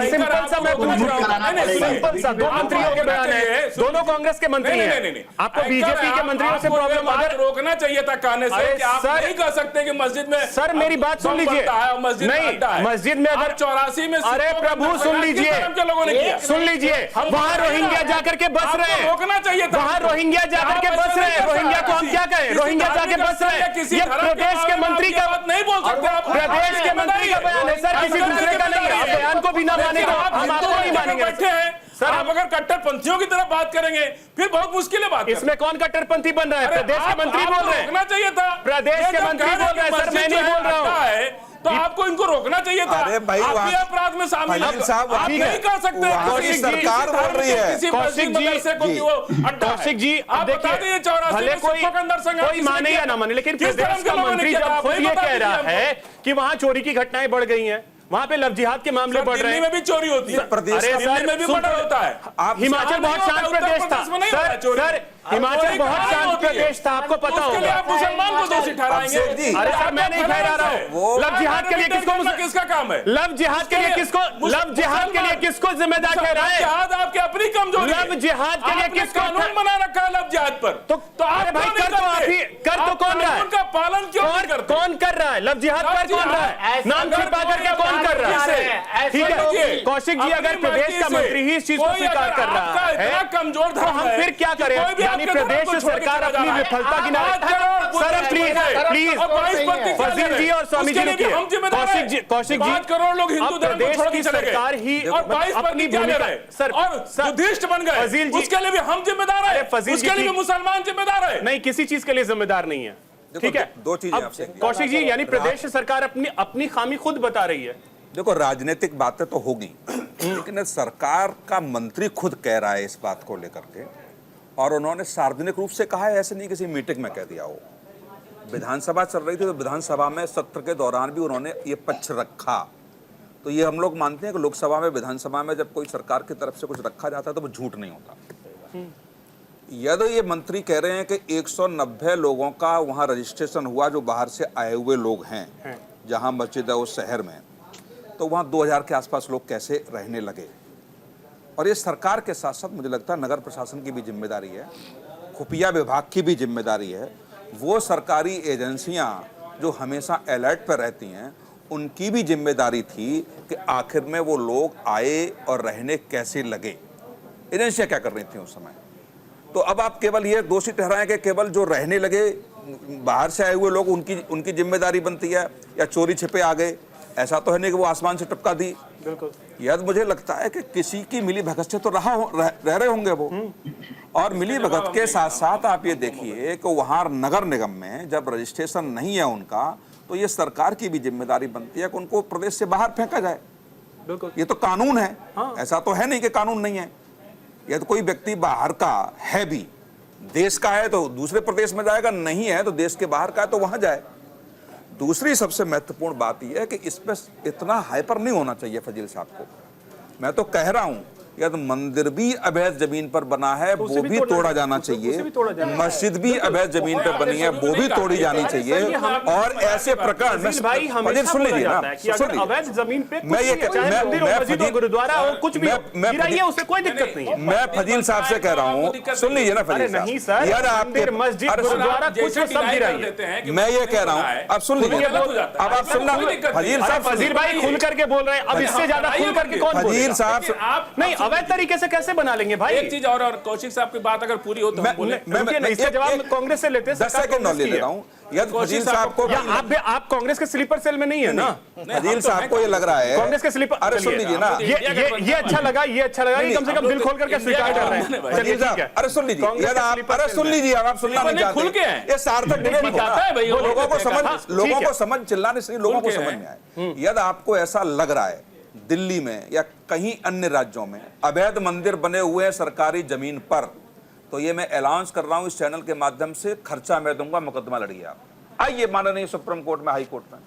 सिंपल सा मैं पूछ रहा हूं, सिंपल सा दो मंत्रियों के बयान है, दोनों कांग्रेस के मंत्री हैं, आपको बीजेपी के मंत्रियों से प्रॉब्लम अगर रोकना चाहिए था कहने से कि आप नहीं कह सकते कि मस्जिद में। सर मेरी बात सुन लीजिए, नहीं मस्जिद में अगर 84 में, अरे प्रभु सुन लीजिए, सुन लीजिए, वहाँ रोहिंग्या जाकर के बस रहे हैं, रोकना चाहिए था, वहाँ रोहिंग्या जाकर के बस रहे हैं, रोहिंग्या को हम क्या कहें, रोहिंग्या जाके बस रहे हैं। ये प्रदेश के मंत्री का बात नहीं बोल सकते आप, प्रदेश के मंत्री का बयान है सर, किसी दूसरे का नहीं है। आप बयान को भी ना माने तो हम आपको नहीं मानेंगे। बैठे हैं सर, आप अगर कट्टरपंथियों की तरफ बात करेंगे फिर बहुत मुश्किल है बात। इसमें कौन कट्टरपंथी बन रहा है? प्रदेश के मंत्री बोल रहे हैं, रोकना चाहिए था, प्रदेश के मंत्री बोल रहे हैं सर, मैं नहीं बोल रहा हूँ, तो आपको इनको रोकना चाहिए था। अरे भाई आप भी अपराध में शामिल हैं, आप नहीं कह सकते किसी सरकार बोल रही है। कौशिक जी आप बता दीजिए 84 कोई माने या ना माने, लेकिन प्रदेश का मंत्री जब खुद ये कह रहा है कि वहाँ चोरी की घटनाएं बढ़ गई हैं, वहाँ पे लव जिहाद के मामले बढ़ रहे हैं, दिल्ली में भी चोरी होती है, अरे दिल्ली में भी मर्डर होता है। हिमाचल बहुत शांत प्रदेश था सर, हिमाचल बहुत शांत प्रदेश था, आपको पता होगा। आप मुसलमान को दोषी ठहराएंगे? अरे सर मैं नहीं ठहरा रहा हूँ, लव जिहाद के लिए किसका काम है? लव जिहाद के लिए किसको जिम्मेदार ठहराएं? जिहाद आपकी अपनी कमजोरी है। लव जिहाद के लिए किसको कानून बना रखा है लव जिहाद पर? तो अरे भाई कर तो आप ही, कर तो कौन रहा है? उनका पालन क्यों नहीं करते? कौन कर रहा है लव जिहाद पर? कौन रहा है? नाम छिपा करके कौन कर रहा है? ठीक है कौशिक जी, अगर प्रदेश का मंत्री ही इस चीज को स्वीकार कर रहा है कमजोर तो हम फिर क्या करें? यानी प्रदेश सरकार अपनी विफलता की सर प्लीज फजील जी और स्वामी जी रुकिए, कौशिक जी 5 करोड़ लोग हिंदू धर्म को छोड़ के चले गए सरकार ही और 22 अपनी भूमिका सर और बुद्धिस्ट बन गए, फजील जी उसके लिए भी हम जिम्मेदार हैं, उसके लिए भी मुसलमान जिम्मेदार है। नहीं, किसी चीज के लिए जिम्मेदार नहीं है, ठीक है। दो चीजें आपसे, कौशिक जी यानी प्रदेश सरकार अपनी खामी खुद बता रही है। देखो राजनीतिक बातें तो होगी, लेकिन सरकार का मंत्री खुद कह रहा है इस बात को लेकर के, और उन्होंने सार्वजनिक रूप से कहा है, ऐसे नहीं किसी मीटिंग में कह दिया हो विधानसभा चल रही थी तो विधानसभा में सत्र के दौरान भी उन्होंने ये पक्ष रखा। तो ये हम लोग मानते हैं कि लोकसभा में, विधानसभा में जब कोई सरकार की तरफ से कुछ रखा जाता है तो वो झूठ नहीं होता। यदि ये मंत्री कह रहे हैं कि 190 लोगों का वहाँ रजिस्ट्रेशन हुआ जो बाहर से आए हुए लोग हैं, जहाँ मस्जिद है उस शहर में, तो वहाँ 2000 के आसपास लोग कैसे रहने लगे। और ये सरकार के साथ साथ मुझे लगता है नगर प्रशासन की भी जिम्मेदारी है, खुफिया विभाग की भी जिम्मेदारी है। वो सरकारी एजेंसियां जो हमेशा अलर्ट पर रहती हैं, उनकी भी जिम्मेदारी थी कि आखिर में वो लोग आए और रहने कैसे लगे। एजेंसियां क्या कर रही थी उस समय। तो अब आप केवल ये दोषी ठहराएं कि केवल जो रहने लगे बाहर से आए हुए लोग उनकी जिम्मेदारी बनती है, या चोरी छिपे आ गए। ऐसा तो है नहीं कि वो आसमान से टपका दी। बिल्कुल। यह मुझे लगता है कि किसी की मिली भगत से तो रह रहे होंगे वो। और मिली भगत के साथ साथ आप ये देखिए कि वहाँ नगर निगम में जब रजिस्ट्रेशन नहीं है उनका, तो ये सरकार की भी जिम्मेदारी बनती है कि उनको प्रदेश से बाहर फेंका जाए। बिल्कुल, ये तो कानून है। ऐसा तो है नहीं कि कानून नहीं है। यह तो कोई व्यक्ति बाहर का है भी, देश का है तो दूसरे प्रदेश में जाएगा, नहीं है तो देश के बाहर का है तो वहां जाए। दूसरी सबसे महत्वपूर्ण बात यह है कि इस पर इतना हाइपर नहीं होना चाहिए फजील साहब को। मैं तो कह रहा हूं, या तो मंदिर भी अवैध जमीन पर बना है वो भी तोड़ा जाना चाहिए, मस्जिद भी अवैध जमीन पर बनी है वो भी तोड़ी जानी चाहिए। और ऐसे प्रकरण में सुन लीजिए ना, अवैध जमीन पे मैं गुरुद्वारा हो कुछ भी गिराइए, उससे कोई दिक्कत नहीं है। मैं फजील साहब से कह रहा हूँ, सुन लीजिए ना फजील साहब। नहीं सर, यार मंदिर मस्जिद गुरुद्वारा कुछ सब गिराइए। मैं ये कह रहा हूँ, अब सुन लीजिए, अब आप सुनना फजील साहब। फजील भाई खुल करके बोल रहे हैं, अब इससे ज्यादा खुल करके कौन बोलेगा? फजील साहब नहीं, अवैध तरीके से कैसे बना लेंगे भाई? एक चीज और कौशिक साहब की बात अगर पूरी हो तो हम बोले। मैं इसका जवाब कांग्रेस से लेते हैं। 10 सेकंड ले लेता हूं। फजील साहब को, आप कांग्रेस के स्लीपर सेल में नहीं है ना? फजील साहब को ये लग रहा है कांग्रेस के स्लीपर। अरे सुन लीजिए ना, ये अच्छा लगा, ये अच्छा लगा कि कम से कम दिल खोल करके स्वीकार कर रहे हैं। फजील साहब, अरे सुन लीजिए, अरे सुन लीजिए, आप सुनना नहीं चाहते, ये सार्थक डिबेट होता है। लोगों को समझ, चिल्लाने से लोगों को समझ में आए। यदि आपको ऐसा लग रहा है दिल्ली में या कहीं अन्य राज्यों में अवैध मंदिर बने हुए हैं सरकारी जमीन पर, तो ये मैं ऐलान कर रहा हूं इस चैनल के माध्यम से, खर्चा मैं दूंगा, मुकदमा लड़िए आप। आइए माननीय सुप्रीम कोर्ट में, हाई कोर्ट में,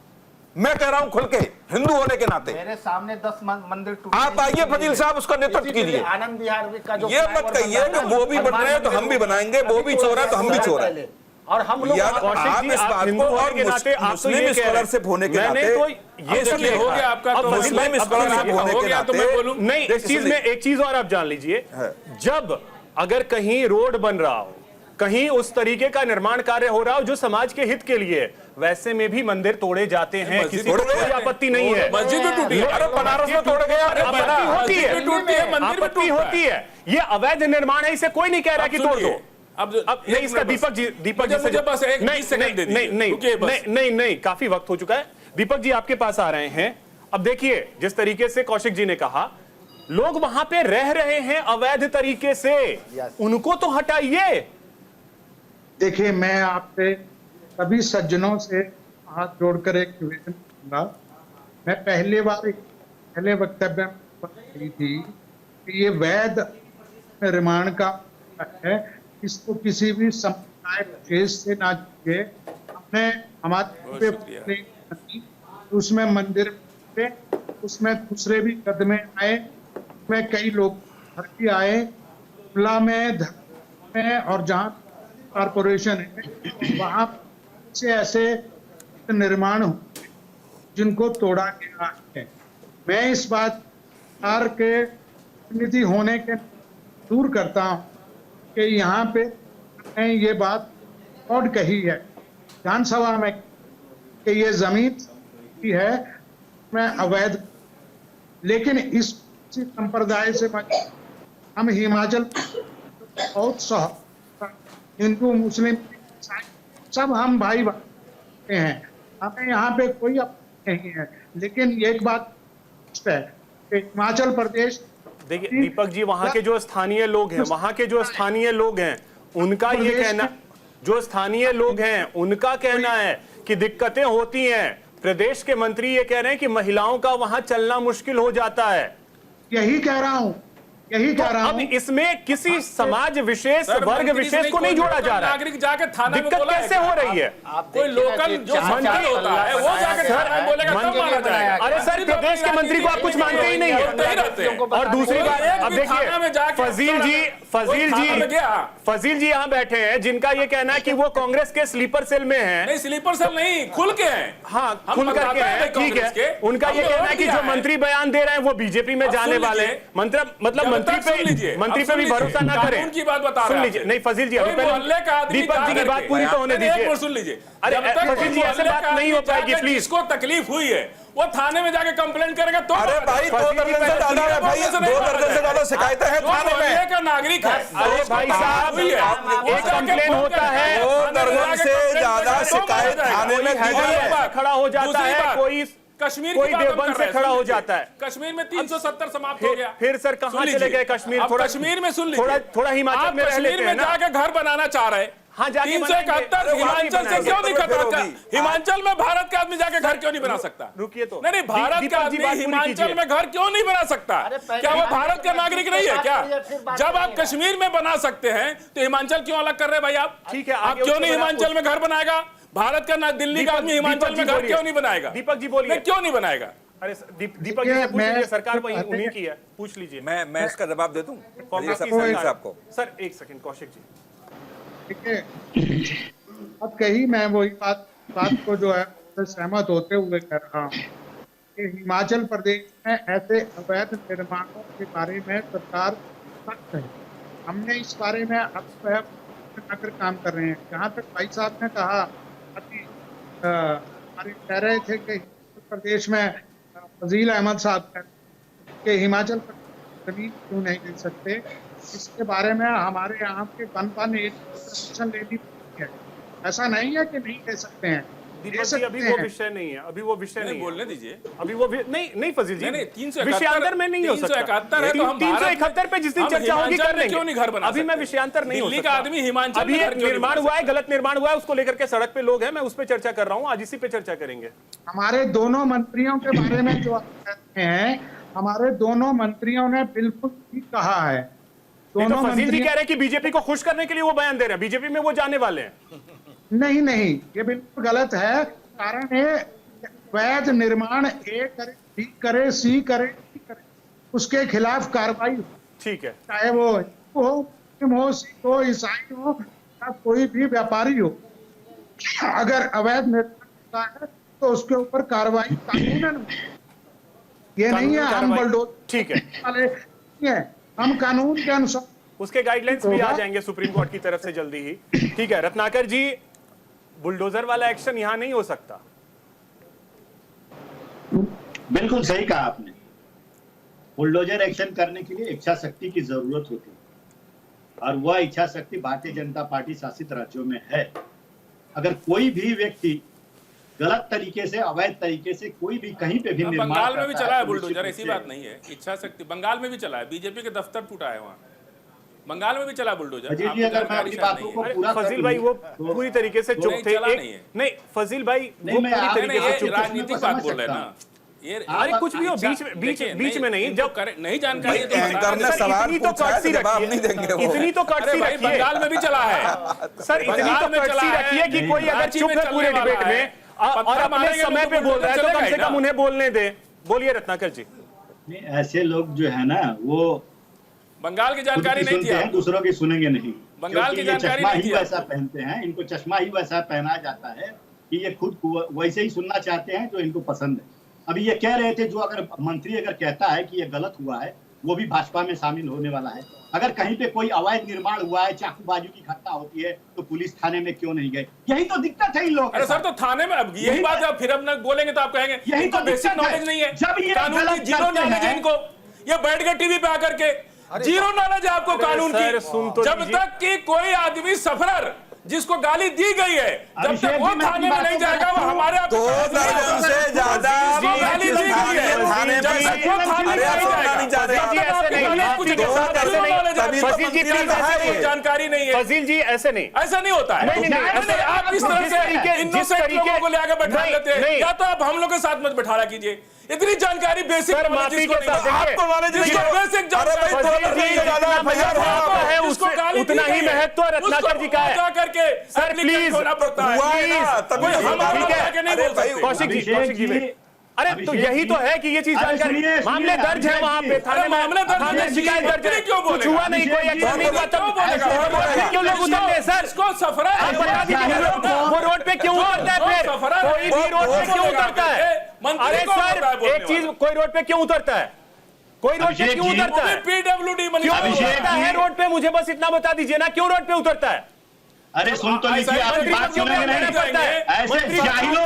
मैं कह रहा हूं खुल के, हिंदू होने के नाते। मेरे सामने 10 मंदिर टूटे। आप आइए फजील साहब, उसका नेतृत्व कीजिए। आनंद विहार का जो ये मत कहिए कि वो भी बन रहे हैं तो हम भी बनाएंगे, वो भी चोर है तो हम भी चोर है। और हम लोग आप इस बात को, और मुस्लिम स्कॉलरशिप होने के नाते, ये सुनिए, हो गया आपका, मुस्लिम स्कॉलरशिप होने के नाते, नहीं, इस चीज में एक चीज और आप जान लीजिए, जब अगर कहीं रोड बन रहा हो, कहीं उस तरीके का निर्माण कार्य हो रहा हो जो समाज के हित के लिए, वैसे में भी मंदिर तोड़े जाते हैं, किसी को कोई आपत्ति नहीं है। मस्जिद भी टूटी है, अरे बनारस में तोड़ गया, आपत्ति होती है, आपत्ति होती है। ये अवैध निर्माण है, इसे कोई नहीं कह रहा कि तोड़ दो। अब नहीं, इसका दीपक जी से बस एक नहीं, काफी वक्त हो चुका है। दीपक जी आपके पास आ रहे हैं। अब देखिए, जिस तरीके से कौशिक जी ने कहा, लोग वहां पे रह रहे हैं अवैध तरीके से, उनको तो हटाइए। देखिए, मैं आपसे सभी सज्जनों से हाथ जोड़कर एक निवेदन करूंगा। मैं पहले वक्तव्य में बात की थी कि ये वैध निर्माण का है, इसको किसी भी समुदाय केस से ना जुड़े। हमने हमारे उसमें मंदिर पे, उसमें दूसरे भी कदमे आए, उसमें कई लोग भर्ती आए, खुला में और जहाँ कारपोरेशन है वहाँ से ऐसे निर्माण हुए जिनको तोड़ा गया है। मैं इस बात के प्रतिनिधि होने के दूर करता हूँ कि यहाँ पे मैंने ये बात और कही है विधानसभा में कि ये जमीन की है, मैं अवैध, लेकिन इस संप्रदाय से हम हिमाचल बहुत हिंदू मुस्लिम सब हम भाई हैं, हमें यहाँ पे कोई नहीं है। लेकिन एक बात है कि हिमाचल प्रदेश, देखिए दीपक जी, वहां के जो स्थानीय लोग हैं, उनका ये कहना, जो स्थानीय लोग हैं उनका कहना है कि दिक्कतें होती हैं। प्रदेश के मंत्री ये कह रहे हैं कि महिलाओं का वहां चलना मुश्किल हो जाता है। यही कह रहा हूं यही कह रहा अब हूं। इसमें किसी समाज विशेष, वर्ग विशेष को नहीं जोड़ा जा रहा है। नागरिक जाके थाना में दिक्कत बोला कैसे हो रही है? कोई लोकल जो मंत्री होता है वो जाके थाना में बोलेगा तब माना जाएगा। अरे सर, प्रदेश के मंत्री को आप कुछ मानते ही नहीं है। और दूसरी बात, अब देखिए फजील जी यहाँ बैठे हैं जिनका ये कहना है कि वो कांग्रेस के स्लीपर सेल में हैं। नहीं, स्लीपर सेल नहीं, खुल के हैं। हाँ, खुल करके हैं, ठीक है। उनका ये कहना है कि जो मंत्री बयान दे रहे हैं वो बीजेपी में जाने वाले हैं। मतलब मंत्री पे भी भरोसा ना करें। उनकी बात बता रहे हैं। सुन लीजिए, नहीं फजील जी, अभी पहले दीपक जी की बात पूरी तो होने दीजिए। सुन लीजिए, अरे फजील जी, ऐसे बात नहीं हो पाएगी प्लीज। जिसको तकलीफ हुई है वो थाने में जाके कंप्लेंट करेगा तो। अरे भाई, 2 दर्जन से ज्यादा शिकायतें हैं थाने में। का नागरिक है। अरे भाई साहब, एक कंप्लेन होता है, 2 दर्जन से ज्यादा शिकायत थाने में दी गई है। खड़ा हो जाता है कोई, कश्मीर कोई देवबंद से खड़ा हो जाता है। कश्मीर में 370 समाप्त हो गया। फिर सर कहां चले गए कश्मीर? थोड़ा कश्मीर में सुन लीजिए, थोड़ा हिमाचल में रह लेते हैं ना। जाके घर बनाना चाह रहे हैं। हाँ, 371 हिमाचल से क्यों नहीं करता? हिमाचल में भारत का आदमी जाके घर क्यों नहीं बना सकता? रुकिए तो, नहीं, भारत का आदमी हिमाचल में घर क्यों नहीं बना सकता? क्या वो भारत का नागरिक नहीं है क्या? जब आप कश्मीर में बना सकते हैं तो हिमाचल क्यों अलग कर रहे हैं भाई आप? ठीक है, आप क्यों नहीं हिमाचल में घर बनाएगा? भारत का ना दिल्ली का आदमी हिमाचल में घर क्यों नहीं बनाएगा? दीपक जी बोलिए, क्यों नहीं बनाएगा? अरे दीपक जी से पूछ लीजिए, सरकार को उन्हीं की है, पूछ लीजिए। मैं इसका जवाब दे दूं कांग्रेस की सरकार आपको। सर एक सेकंड, कौशिक जी, ठीक है। अब कहीं मैं वही बात को जो है सहमत होते हुए कह रहा हूँ कि हिमाचल प्रदेश में ऐसे अवैध निर्माणों के बारे में सरकार सख्त है। हमने इस बारे में अब काम कर रहे हैं। जहाँ तक भाई साहब ने कहा कि हमारे कह रहे थे कि हिमाचल प्रदेश में फजील अहमद साहब के हिमाचल प्रदेश जमीन क्यों नहीं दे सकते, इसके बारे में हमारे यहाँ के बनपा ने एक परमिशन लेनी है। ऐसा नहीं है कि नहीं दे सकते हैं, दीपक जी अभी वो विषय नहीं है, अभी वो विषय नहीं बोलने दीजिए। अभी वो नहीं फजील जी, नहीं 371 विषयांतर में नहीं हो सकता। 371 है तो हम 371 पे जिस दिन चर्चा होगी कर लेंगे। क्यों नहीं घर बना? अभी मैं विषयांतर नहीं हो दिल्ली का आदमी हिमाचल अभी एक निर्माण हुआ है, गलत निर्माण हुआ है, उसको लेकर के सड़क पे लोग हैं, मैं उस पर चर्चा कर रहा हूँ, आज इसी पे चर्चा करेंगे। हमारे दोनों मंत्रियों के बारे में जो आप कहते हैं, हमारे दोनों मंत्रियों ने बिल्कुल ठीक कहा है। दोनों फजील जी कह रहे हैं कि बीजेपी को खुश करने के लिए वो बयान दे रहे हैं, बीजेपी में वो जाने वाले हैं। नहीं, ये बिल्कुल गलत है। कारण है वैध निर्माण ए करे, बी करे, सी करे, उसके खिलाफ कार्रवाई। ठीक है, चाहे वो मुस्लिम हो, सिख हो, ईसाई हो, या कोई भी व्यापारी हो, अगर अवैध निर्माण होता है तो उसके ऊपर कार्रवाई कानूनन। ये नहीं है हम बुलडोजर, ठीक है, वाले हम कानून के अनुसार, उसके गाइडलाइंस भी आ जाएंगे सुप्रीम कोर्ट की तरफ से जल्दी ही। ठीक है रत्नाकर जी, बुलडोजर वाला एक्शन यहां नहीं हो सकता। बिल्कुल सही कहा आपने। बुलडोजर एक्शन करने के लिए इच्छा शक्ति की जरूरत होती है, और वह इच्छा शक्ति भारतीय जनता पार्टी शासित राज्यों में है। अगर कोई भी व्यक्ति गलत तरीके से, अवैध तरीके से कोई भी कहीं पे भी निर्माण बंगाल में भी चला है बुलडोजर, ऐसी बात नहीं है। इच्छा शक्ति बंगाल में भी चला है, बीजेपी के दफ्तर टूटा है वहाँ, बंगाल में भी चला बुलडोजर। फजील भाई वो पूरी तरीके से चुप थे। नहीं फजील भाई वो पूरी तरीके से चुप थे। राजनीतिक बात बोल रहे हैं ना, अरे कुछ भी हो, बीच में नहीं, जब नहीं जानकारी इतनी तो कटसी रखिए, इतनी तो कटसी रखिए। बंगाल में भी चला है सर, इतनी तो कटसी रखिए कि कोई अगर चुप है पूरे डिबेट में और अपने समय पे बोल रहा है तो कम से कम उन्हें बोलने दे। बोलिए रत्नाकर जी। ऐसे लोग जो है ना वो बंगाल की जानकारी नहीं थी, दूसरों की सुनेंगे नहीं। बंगाल की जानकारी चश्मा ही वैसा पहनते हैं, इनको चश्मा ही वैसा पहनाया जाता है कि ये खुद वैसे ही सुनना चाहते हैं जो इनको पसंद है। अभी ये कह रहे थे, जो अगर मंत्री अगर कहता है कि ये गलत हुआ है, वो भी भाजपा में शामिल होने वाला है। अगर कहीं पे कोई अवैध निर्माण हुआ है, चाकूबाजी की घटना होती है, तो पुलिस थाने में क्यों नहीं गए? यही तो दिक्कत है इन लोगों। अरे सर, तो थाने में अब यही बात है, फिर अब न बोलेंगे तो आप कहेंगे यही तो बेसिक नॉलेज नहीं है, जब ये कानून की जीरो नॉलेज है इनको। ये बैठ गए टीवी पे आकर के, जीरो नॉलेज है आपको कानून की। जब तक कि कोई आदमी सफरर जिसको गाली दी गई है, जब तक वो थाने में नहीं जाएगा, वो हमारे से ज्यादा गाली दी गई है, जब तक वो थाने में नहीं जाएगा। जानकारी नहीं है फजील जी, ऐसे नहीं, ऐसा नहीं होता है। आप इस तरह से इनोसेंट लोगों को ले आकर बैठा लेते हैं, या तो आप हम लोग के साथ मत बैठा कीजिए, इतनी जानकारी बेसिक माफी के साथ आपको नॉलेज बेसिक जानकारी है उतना ही महत्व रत्नाकर जी का है। करके सर प्लीज कौशिक जी अरे तो यही तो है कि ये चीज जानकारी मामले दर्ज है वहां पे थाने में शिकायत दर्ज है, कुछ हुआ नहीं, कोई एक्शन नहीं हुआ, तब क्यों लोग उतरते हैं सर? आप बता दीजिए वो रोड पे क्यों उतरता है? फिर कोई भी रोड पे क्यों उतरता है? अरे सर एक चीज, कोई रोड पे क्यों उतरता है? कोई रोड पे क्यों उतरता है? पीडब्ल्यूडी क्यों उतरता है रोड पे? मुझे बस इतना बता दीजिए ना, क्यों रोड पे उतरता है? अरे सुन तो लीजिए, आपकी बात सुनने नहीं पड़ता है। ऐसे जाहिलों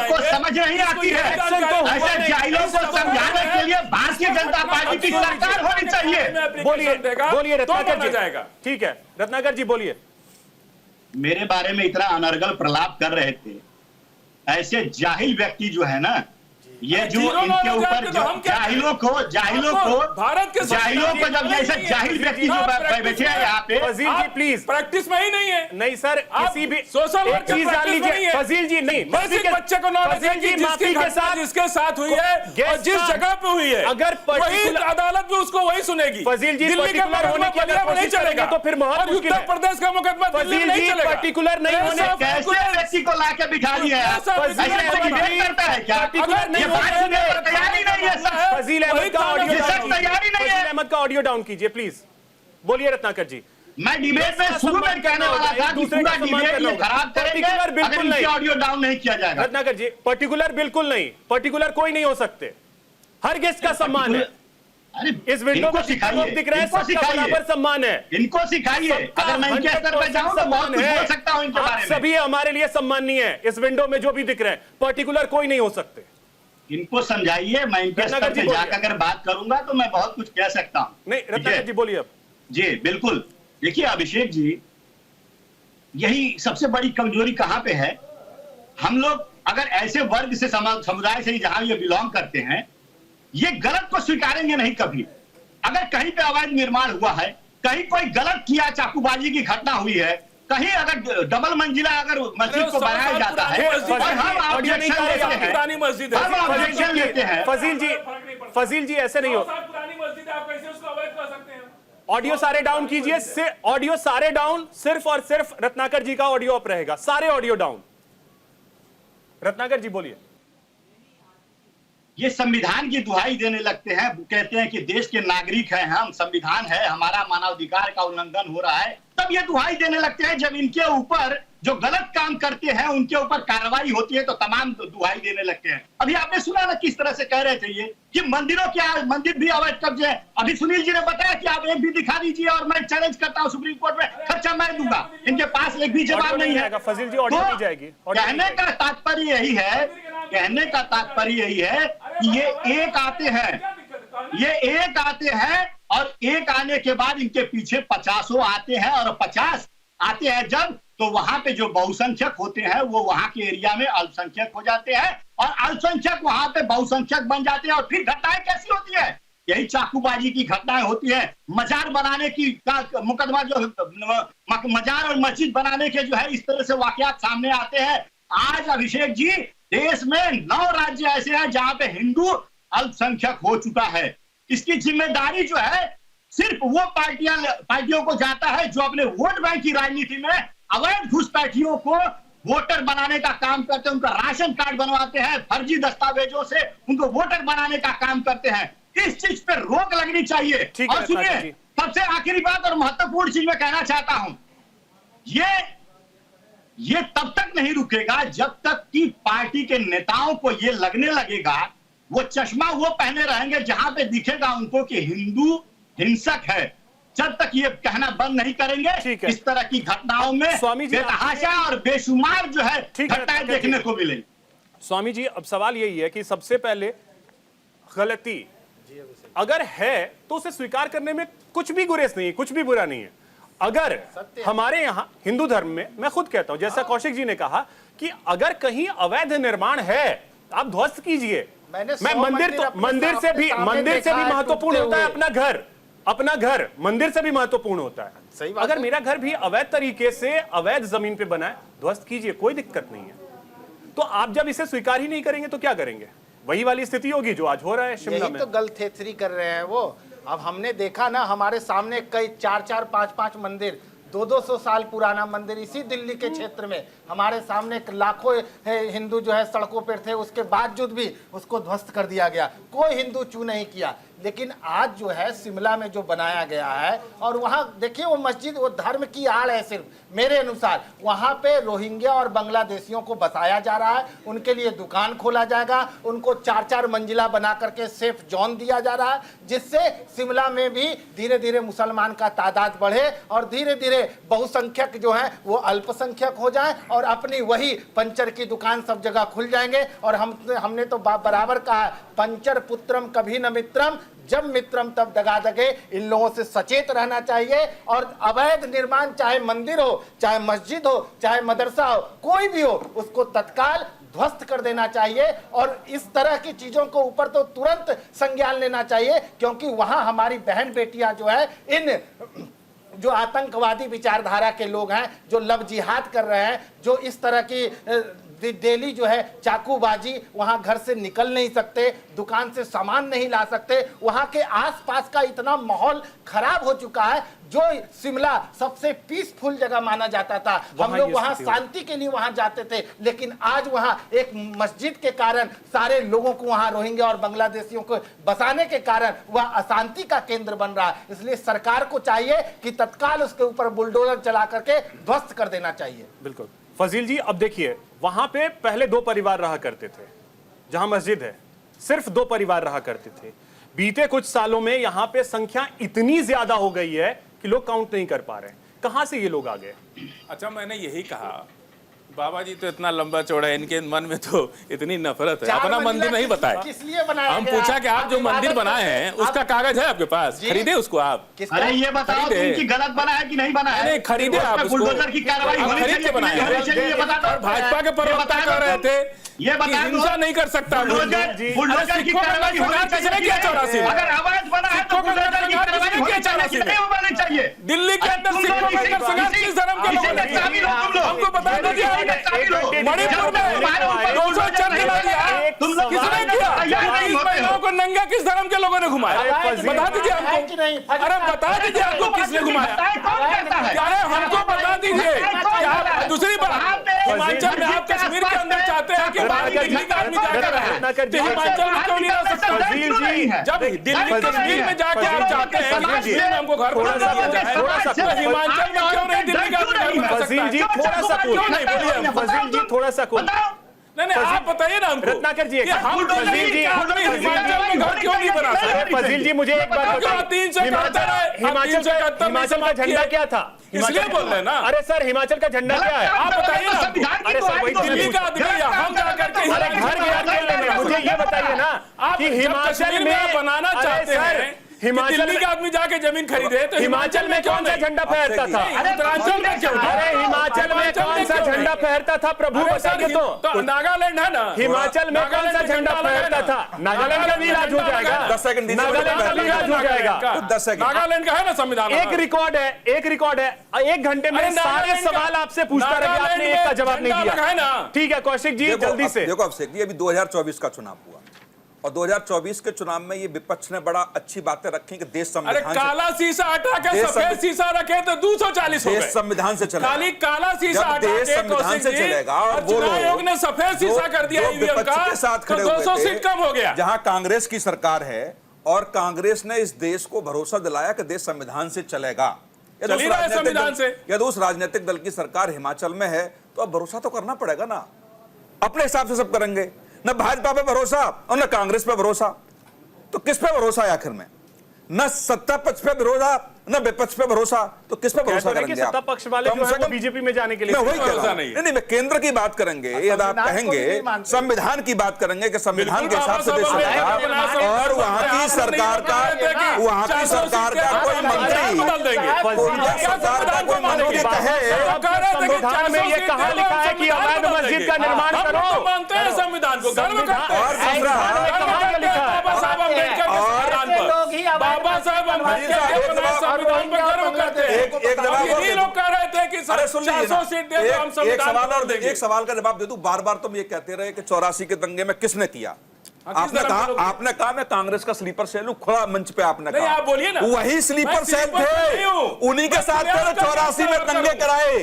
को समझ नहीं आती है। ऐसे जाहिलों को समझाने के लिए भारतीय जनता पार्टी की सरकार होनी चाहिए। बोलिए रत्नाकर जी। ठीक है रत्नाकर जी बोलिए। मेरे बारे में इतना अनर्गल प्रलाप कर रहे थे, ऐसे जाहिल व्यक्ति जो है ना, ये जो इनके ऊपर जाहिलों को भारत के जाहिलों को जब जैसे जाहिल व्यक्ति जो बैठे हैं यहाँ पे, फजील जी प्लीज प्रैक्टिस में ही नहीं है। नहीं सर किसी भी सोशल एक चीज जान लीजिए फजील जी, नहीं बच्चे को नॉलेज है कि माफी के साथ जिसके साथ हुई है और जिस जगह पे हुई है, अगर वही अदालत में उसको वही सुनेगी। फजील जी दिल्ली के होने के लिए नहीं चलेगा तो फिर बहुत मुश्किल है। उत्तर प्रदेश का मुकदमा फजील जी पर्टिकुलर नहीं होने, कैसे व्यक्ति को लाके बिठा दिया है? करता है क्या? तैयारी नहीं है सर। फजील अहमद का ऑडियो डाउन कीजिए प्लीज। बोलिए रत्नाकर जी। मैं डिबेट में शुरू में कहने वाला था कि पूरा डिबेट ये खराब करेंगे अगर इनकी ऑडियो डाउन नहीं किया जाएगा। रत्नाकर जी पर्टिकुलर बिल्कुल नहीं, पर्टिकुलर कोई नहीं हो सकते, हर गेस्ट का सम्मान है। इस विंडो में दिख रहा है, सबका बराबर सम्मान है। इनको सिखाइए। अगर मैं इनके स्तर पर जाऊं तो बहुत कुछ बोल सकता हूं इनके बारे में। सभी हमारे लिए सम्मानीय है। इस विंडो में जो भी दिख रहे हैं पर्टिकुलर कोई नहीं हो सकते। इनको समझाइए। मैं इनके स्तर पे जाकर अगर बात करूंगा तो मैं बहुत कुछ कह सकता हूं। नहीं रत्नाकर जी बोलिए अब। जी बिल्कुल। देखिए अभिषेक जी, यही सबसे बड़ी कमजोरी कहां पे है। हम लोग अगर ऐसे वर्ग से समुदाय से जहां ये बिलोंग करते हैं, ये गलत को स्वीकारेंगे नहीं कभी। अगर कहीं पे अवैध निर्माण हुआ है, कहीं कोई गलत किया, चाकूबाजी की घटना हुई है, कहीं अगर डबल मंजिला अगर मस्जिद को बनाया जाता है और हम ऑब्जेक्शन लेते हैं। फजील जी ऐसे नहीं हो। ऑडियो सारे डाउन कीजिए, ऑडियो सारे डाउन, सिर्फ और सिर्फ रत्नाकर जी का ऑडियो अप रहेगा, सारे ऑडियो डाउन। रत्नाकर जी बोलिए। ये संविधान की दुहाई देने लगते हैं, कहते हैं कि देश के नागरिक हैं हम, संविधान है हमारा, मानवाधिकार का उल्लंघन हो रहा है, तब ये दुहाई देने लगते हैं। जब इनके ऊपर जो गलत काम करते हैं उनके ऊपर कार्रवाई होती है तो तमाम दुहाई देने लगते हैं। अभी आपने सुना ना किस तरह से कह रहे थे ये कि मंदिरों के मंदिर भी अवैध कब्जे है। अभी सुनील जी ने बताया कि आप एक भी दिखा दीजिए और मैं चैलेंज करता हूँ सुप्रीम कोर्ट में, खर्चा मैं दूंगा। इनके पास एक भी जवाब नहीं है। फजील जी ऑडियो नहीं जाएगी। कहने का तात्पर्य यही है, कहने का तात्पर्य यही है कि ये एक आते हैं और एक आने के बाद इनके पीछे 50 आते हैं और 50 आते हैं जब, तो वहां पे जो बहुसंख्यक होते हैं वो वहां के एरिया में अल्पसंख्यक हो जाते हैं और अल्पसंख्यक वहां पे बहुसंख्यक बन जाते हैं। और फिर घटनाएं कैसी होती है? यही चाकूबाजी की घटनाएं होती है। मजार बनाने की मुकदमा जो मजार और मस्जिद बनाने के जो है इस तरह से वाकयात सामने आते हैं। आज अभिषेक जी देश में 9 राज्य ऐसे हैं जहां पे हिंदू अल्पसंख्यक हो चुका है। इसकी जिम्मेदारी जो है सिर्फ वो पार्टियों को जाता है जो अपने वोट बैंक की राजनीति में अवैध घुसपैठियों को वोटर बनाने का काम करते हैं, उनका राशन कार्ड बनवाते हैं, फर्जी दस्तावेजों से उनको वोटर बनाने का काम करते हैं। इस चीज पर रोक लगनी चाहिए। और सुनिए, सबसे आखिरी बात और महत्वपूर्ण चीज मैं कहना चाहता हूं, ये तब तक नहीं रुकेगा जब तक कि पार्टी के नेताओं को ये लगने लगेगा, वो चश्मा वो पहने रहेंगे जहां पे दिखेगा उनको कि हिंदू हिंसक है। जब तक ये कहना बंद नहीं करेंगे इस तरह की घटनाओं में बेतहाशा और बेशुमार जो है घटनाएं देखने को मिलेंगी। स्वामी जी अब सवाल यही है कि सबसे पहले गलती अगर है तो उसे स्वीकार करने में कुछ भी गुरेज नहीं है, कुछ भी बुरा नहीं है। अगर हमारे यहाँ हिंदू धर्म में, मैं खुद कहता हूं जैसा कौशिक जी ने कहा कि अगर कहीं अवैध निर्माण है आप ध्वस्त कीजिए। मैं मंदिर से भी महत्वपूर्ण होता है अपना घर मंदिर से भी महत्वपूर्ण होता है। सही बात अगर है। मेरा घर भी अवैध तरीके से अवैध जमीन पे बना है ध्वस्त कीजिए, कोई दिक्कत नहीं है। तो आप जब इसे स्वीकार ही नहीं करेंगे तो क्या करेंगे? वही वाली स्थिति होगी जो आज हो रहा है शिमला यही में। तो गलथेथरी कर रहे हैं वो। अब हमने देखा ना, हमारे सामने कई 4-4, 5-5 मंदिर, 200 साल पुराना मंदिर इसी दिल्ली के क्षेत्र में हमारे सामने लाखों हिंदू जो है सड़कों पर थे, उसके बावजूद भी उसको ध्वस्त कर दिया गया, कोई हिंदू चू नहीं किया। लेकिन आज जो है शिमला में जो बनाया गया है, और वहाँ देखिए वो मस्जिद वो धर्म की आड़ है सिर्फ, मेरे अनुसार वहाँ पे रोहिंग्या और बांग्लादेशियों को बसाया जा रहा है, उनके लिए दुकान खोला जाएगा, उनको 4-4 मंजिला बना करके सेफ जोन दिया जा रहा है, जिससे शिमला में भी धीरे धीरे मुसलमान का तादाद बढ़े और धीरे धीरे बहुसंख्यक जो है वो अल्पसंख्यक हो जाए और अपनी वही पंचर की दुकान सब जगह खुल जाएंगे। और हमने तो बराबर कहा, पंचर पुत्रम कभी न मित्रम, जब मित्रम तब दगा दगे। इन लोगों से सचेत रहना चाहिए और अवैध निर्माण, चाहे मंदिर हो, चाहे मस्जिद हो, चाहे मदरसा हो, कोई भी हो, उसको तत्काल ध्वस्त कर देना चाहिए। और इस तरह की चीजों को ऊपर तो तुरंत संज्ञान लेना चाहिए, क्योंकि वहां हमारी बहन बेटियां जो है, इन जो आतंकवादी विचारधारा के लोग हैं, जो लव जिहाद कर रहे हैं, जो इस तरह की डेली जो है चाकूबाजी, वहां घर से निकल नहीं सकते, दुकान से सामान नहीं ला सकते, वहां के आसपास का इतना माहौल खराब हो चुका है। जो शिमला सबसे पीसफुल जगह माना जाता था, हम लोग वहां शांति के लिए वहां जाते थे, लेकिन आज वहां एक मस्जिद के कारण सारे लोगों को वहां रोहिंग्या और बांग्लादेशियों को बसाने के कारण वह अशांति का केंद्र बन रहा है। इसलिए सरकार को चाहिए कि तत्काल उसके ऊपर बुलडोजर चला करके ध्वस्त कर देना चाहिए। बिल्कुल फजील जी, अब देखिए वहां पे पहले 2 परिवार रहा करते थे, जहां मस्जिद है सिर्फ 2 परिवार रहा करते थे। बीते कुछ सालों में यहां पे संख्या इतनी ज्यादा हो गई है कि लोग काउंट नहीं कर पा रहे। कहां से ये लोग आ गए? अच्छा, मैंने यही कहा, बाबा जी तो इतना लंबा चौड़ा है, इनके मन में तो इतनी नफरत है। अपना मंदिर नहीं बताए, किसलिए बनाया हम पूछा कि आप जो मंदिर बनाए हैं उसका कागज है आपके पास? खरीदे उसको आप? अरे ये बताओ कि गलत बना है कि नहीं बना है? नहीं खरीदे आप उसको, बुलडोजर की कार्रवाई होनी खरीद के बनाए। और भाजपा के प्रवक्ता कह रहे थे ये कि हिंसा नहीं कर सकता। बुलडोजर की कार्रवाई किसने किया 84 में? अगर आवाज बना है तो बुलडोजर की कार्रवाई होनी चाहिए। दिल्ली के अंदर सिखों का नरसंहार किस धर्म के लोगों ने किया? हमको बता दीजिए। मणिपुर में 200 चर्च ला दिया, किसने किया? 30 महिलाओं को नंगा किस धर्म के लोगों ने घुमाया? बता दीजिए हमको। अरे बता दीजिए हमको किसने घुमाया? अरे हमको बता दीजिए। दूसरी बात, हिमाचल में आप कश्मीर के अंदर चाहते हैं कि दिल्ली का आदमी जाकर रहे, तो हिमाचल में क्यों नहीं रह सकता? जब दिल्ली कश्मीर में जाके आप चाहते हैं कश्मीर में हमको घर बना दिया जाए, तो हिमाचल में क्यों नहीं दिल्ली का आदमी घर बना सकता? फजील जी थोड़ा सा क्यों नहीं बोलिए? फजील जी थोड़ा सा नहीं आप बताइए ना हमको। रत्नाकर जी, फजील जी हिमाचल में घर क्यों नहीं बना सकते? फजील जी मुझे एक बात बताइए, 371 हिमाचल का झंडा क्या था? इसलिए बोल रहे हैं ना। अरे सर, हिमाचल का झंडा क्या है? आप बताइए ना। अरे सर, वही दिल्ली का आदमी हम जाकर के अरे घर गया खेलने में, मुझे ये बताइए ना कि हिमाचल में बनाना चाहते हैं, हिमाचल दिल्ली का आदमी जाके जमीन खरीदे, तो हिमाचल में कौन सा झंडा फहरता था? उत्तरांचल में क्यों? अरे हिमाचल में कौन सा झंडा फहरता था? प्रभु बताइए तो। नागालैंड है ना, हिमाचल में कौन सा झंडा फहरता था? नागालैंड का भी राज हो जाएगा। 10 सेकंड नागालैंड का भी राज हो जाएगा। 10 सेकंड नागालैंड का है ना संविधान। एक रिकॉर्ड है, 1 घंटे में सारे सवाल आपसे पूछता रहा, आपने एक का जवाब नहीं दिया। ठीक है कौशिक जी, जल्दी से। देखो अभिषेक जी, अभी 2024 का चुनाव हुआ और 2024 के चुनाव में ये विपक्ष ने बड़ा अच्छी बातें रखी कि देश संविधान अरे काला शीशा हटा के सफेद शीशा रखे तो 240 हो गए। देश संविधान से चलेगा। खाली काला शीशा हटा के संविधान से चलेगा और वो चुनाव आयोग ने सफेद शीशा कर दिया ईवीएम का, के साथ खड़े तो 200 सीट कम हो गया। जहां कांग्रेस की सरकार है और कांग्रेस ने इस देश को भरोसा दिलाया कि देश संविधान से चलेगा। यदि उस राजनीतिक दल की सरकार हिमाचल में है तो अब भरोसा तो करना पड़ेगा ना। अपने हिसाब से सब करेंगे, न भाजपा पे भरोसा और न कांग्रेस पे भरोसा, तो किस पे भरोसा है आखिर में? न सत्ता पक्ष पे भरोसा न विपक्ष पे भरोसा, तो किस पे भरोसा करेंगे? सत्ता पक्ष वाले जो है वो बीजेपी में जाने के लिए वही कह रहा हूं। नहीं, मैं केंद्र की बात करेंगे, यदि आप कहेंगे संविधान की बात करेंगे कि संविधान के हिसाब से देश चलेगा और वहां की सरकार का कोई मंत्री सरकार का कोई मंत्री कहे संविधान में ये कहा लिखा है कि अवैध मस्जिद का निर्माण करो, मानते हैं संविधान को, गर्व करते हैं। और कहा लिखा है बाबा साहब अम्बेडकर के संविधान पर, बाबा साहब अम्बेडकर के संविधान पर गर्व करते हैं। एक जवाब ये लोग कह रहे थे कि अरे सुन लीजिए 400 सीट दे तो हम एक सवाल और देंगे। एक सवाल का जवाब दे दूं। बार बार तुम ये कहते रहे कि 84 के दंगे में किसने किया। आपने कहा मैं कांग्रेस का स्लीपर सेल हूं, खुला मंच पे आपने कहा। आप बोलिए ना, वही स्लीपर सेल थे, उन्हीं के साथ 84 में दंगे कराए।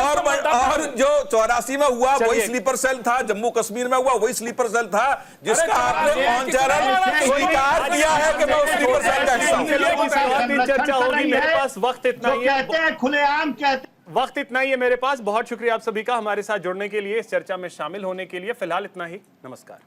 और जो 84 में हुआ वही स्लीपर सेल था, जम्मू कश्मीर में हुआ वही स्लीपर सेल था, जिसका आपने ऑन चैनल स्वीकार किया है कि मैं उस स्लीपर सेल का हिस्सा हूं। चर्चा होगी, मेरे पास वक्त इतना ही है, खुलेआम कहते वक्त इतना ही है मेरे पास। बहुत शुक्रिया आप सभी का हमारे साथ जुड़ने के लिए, इस चर्चा में शामिल होने के लिए। फिलहाल इतना ही, नमस्कार।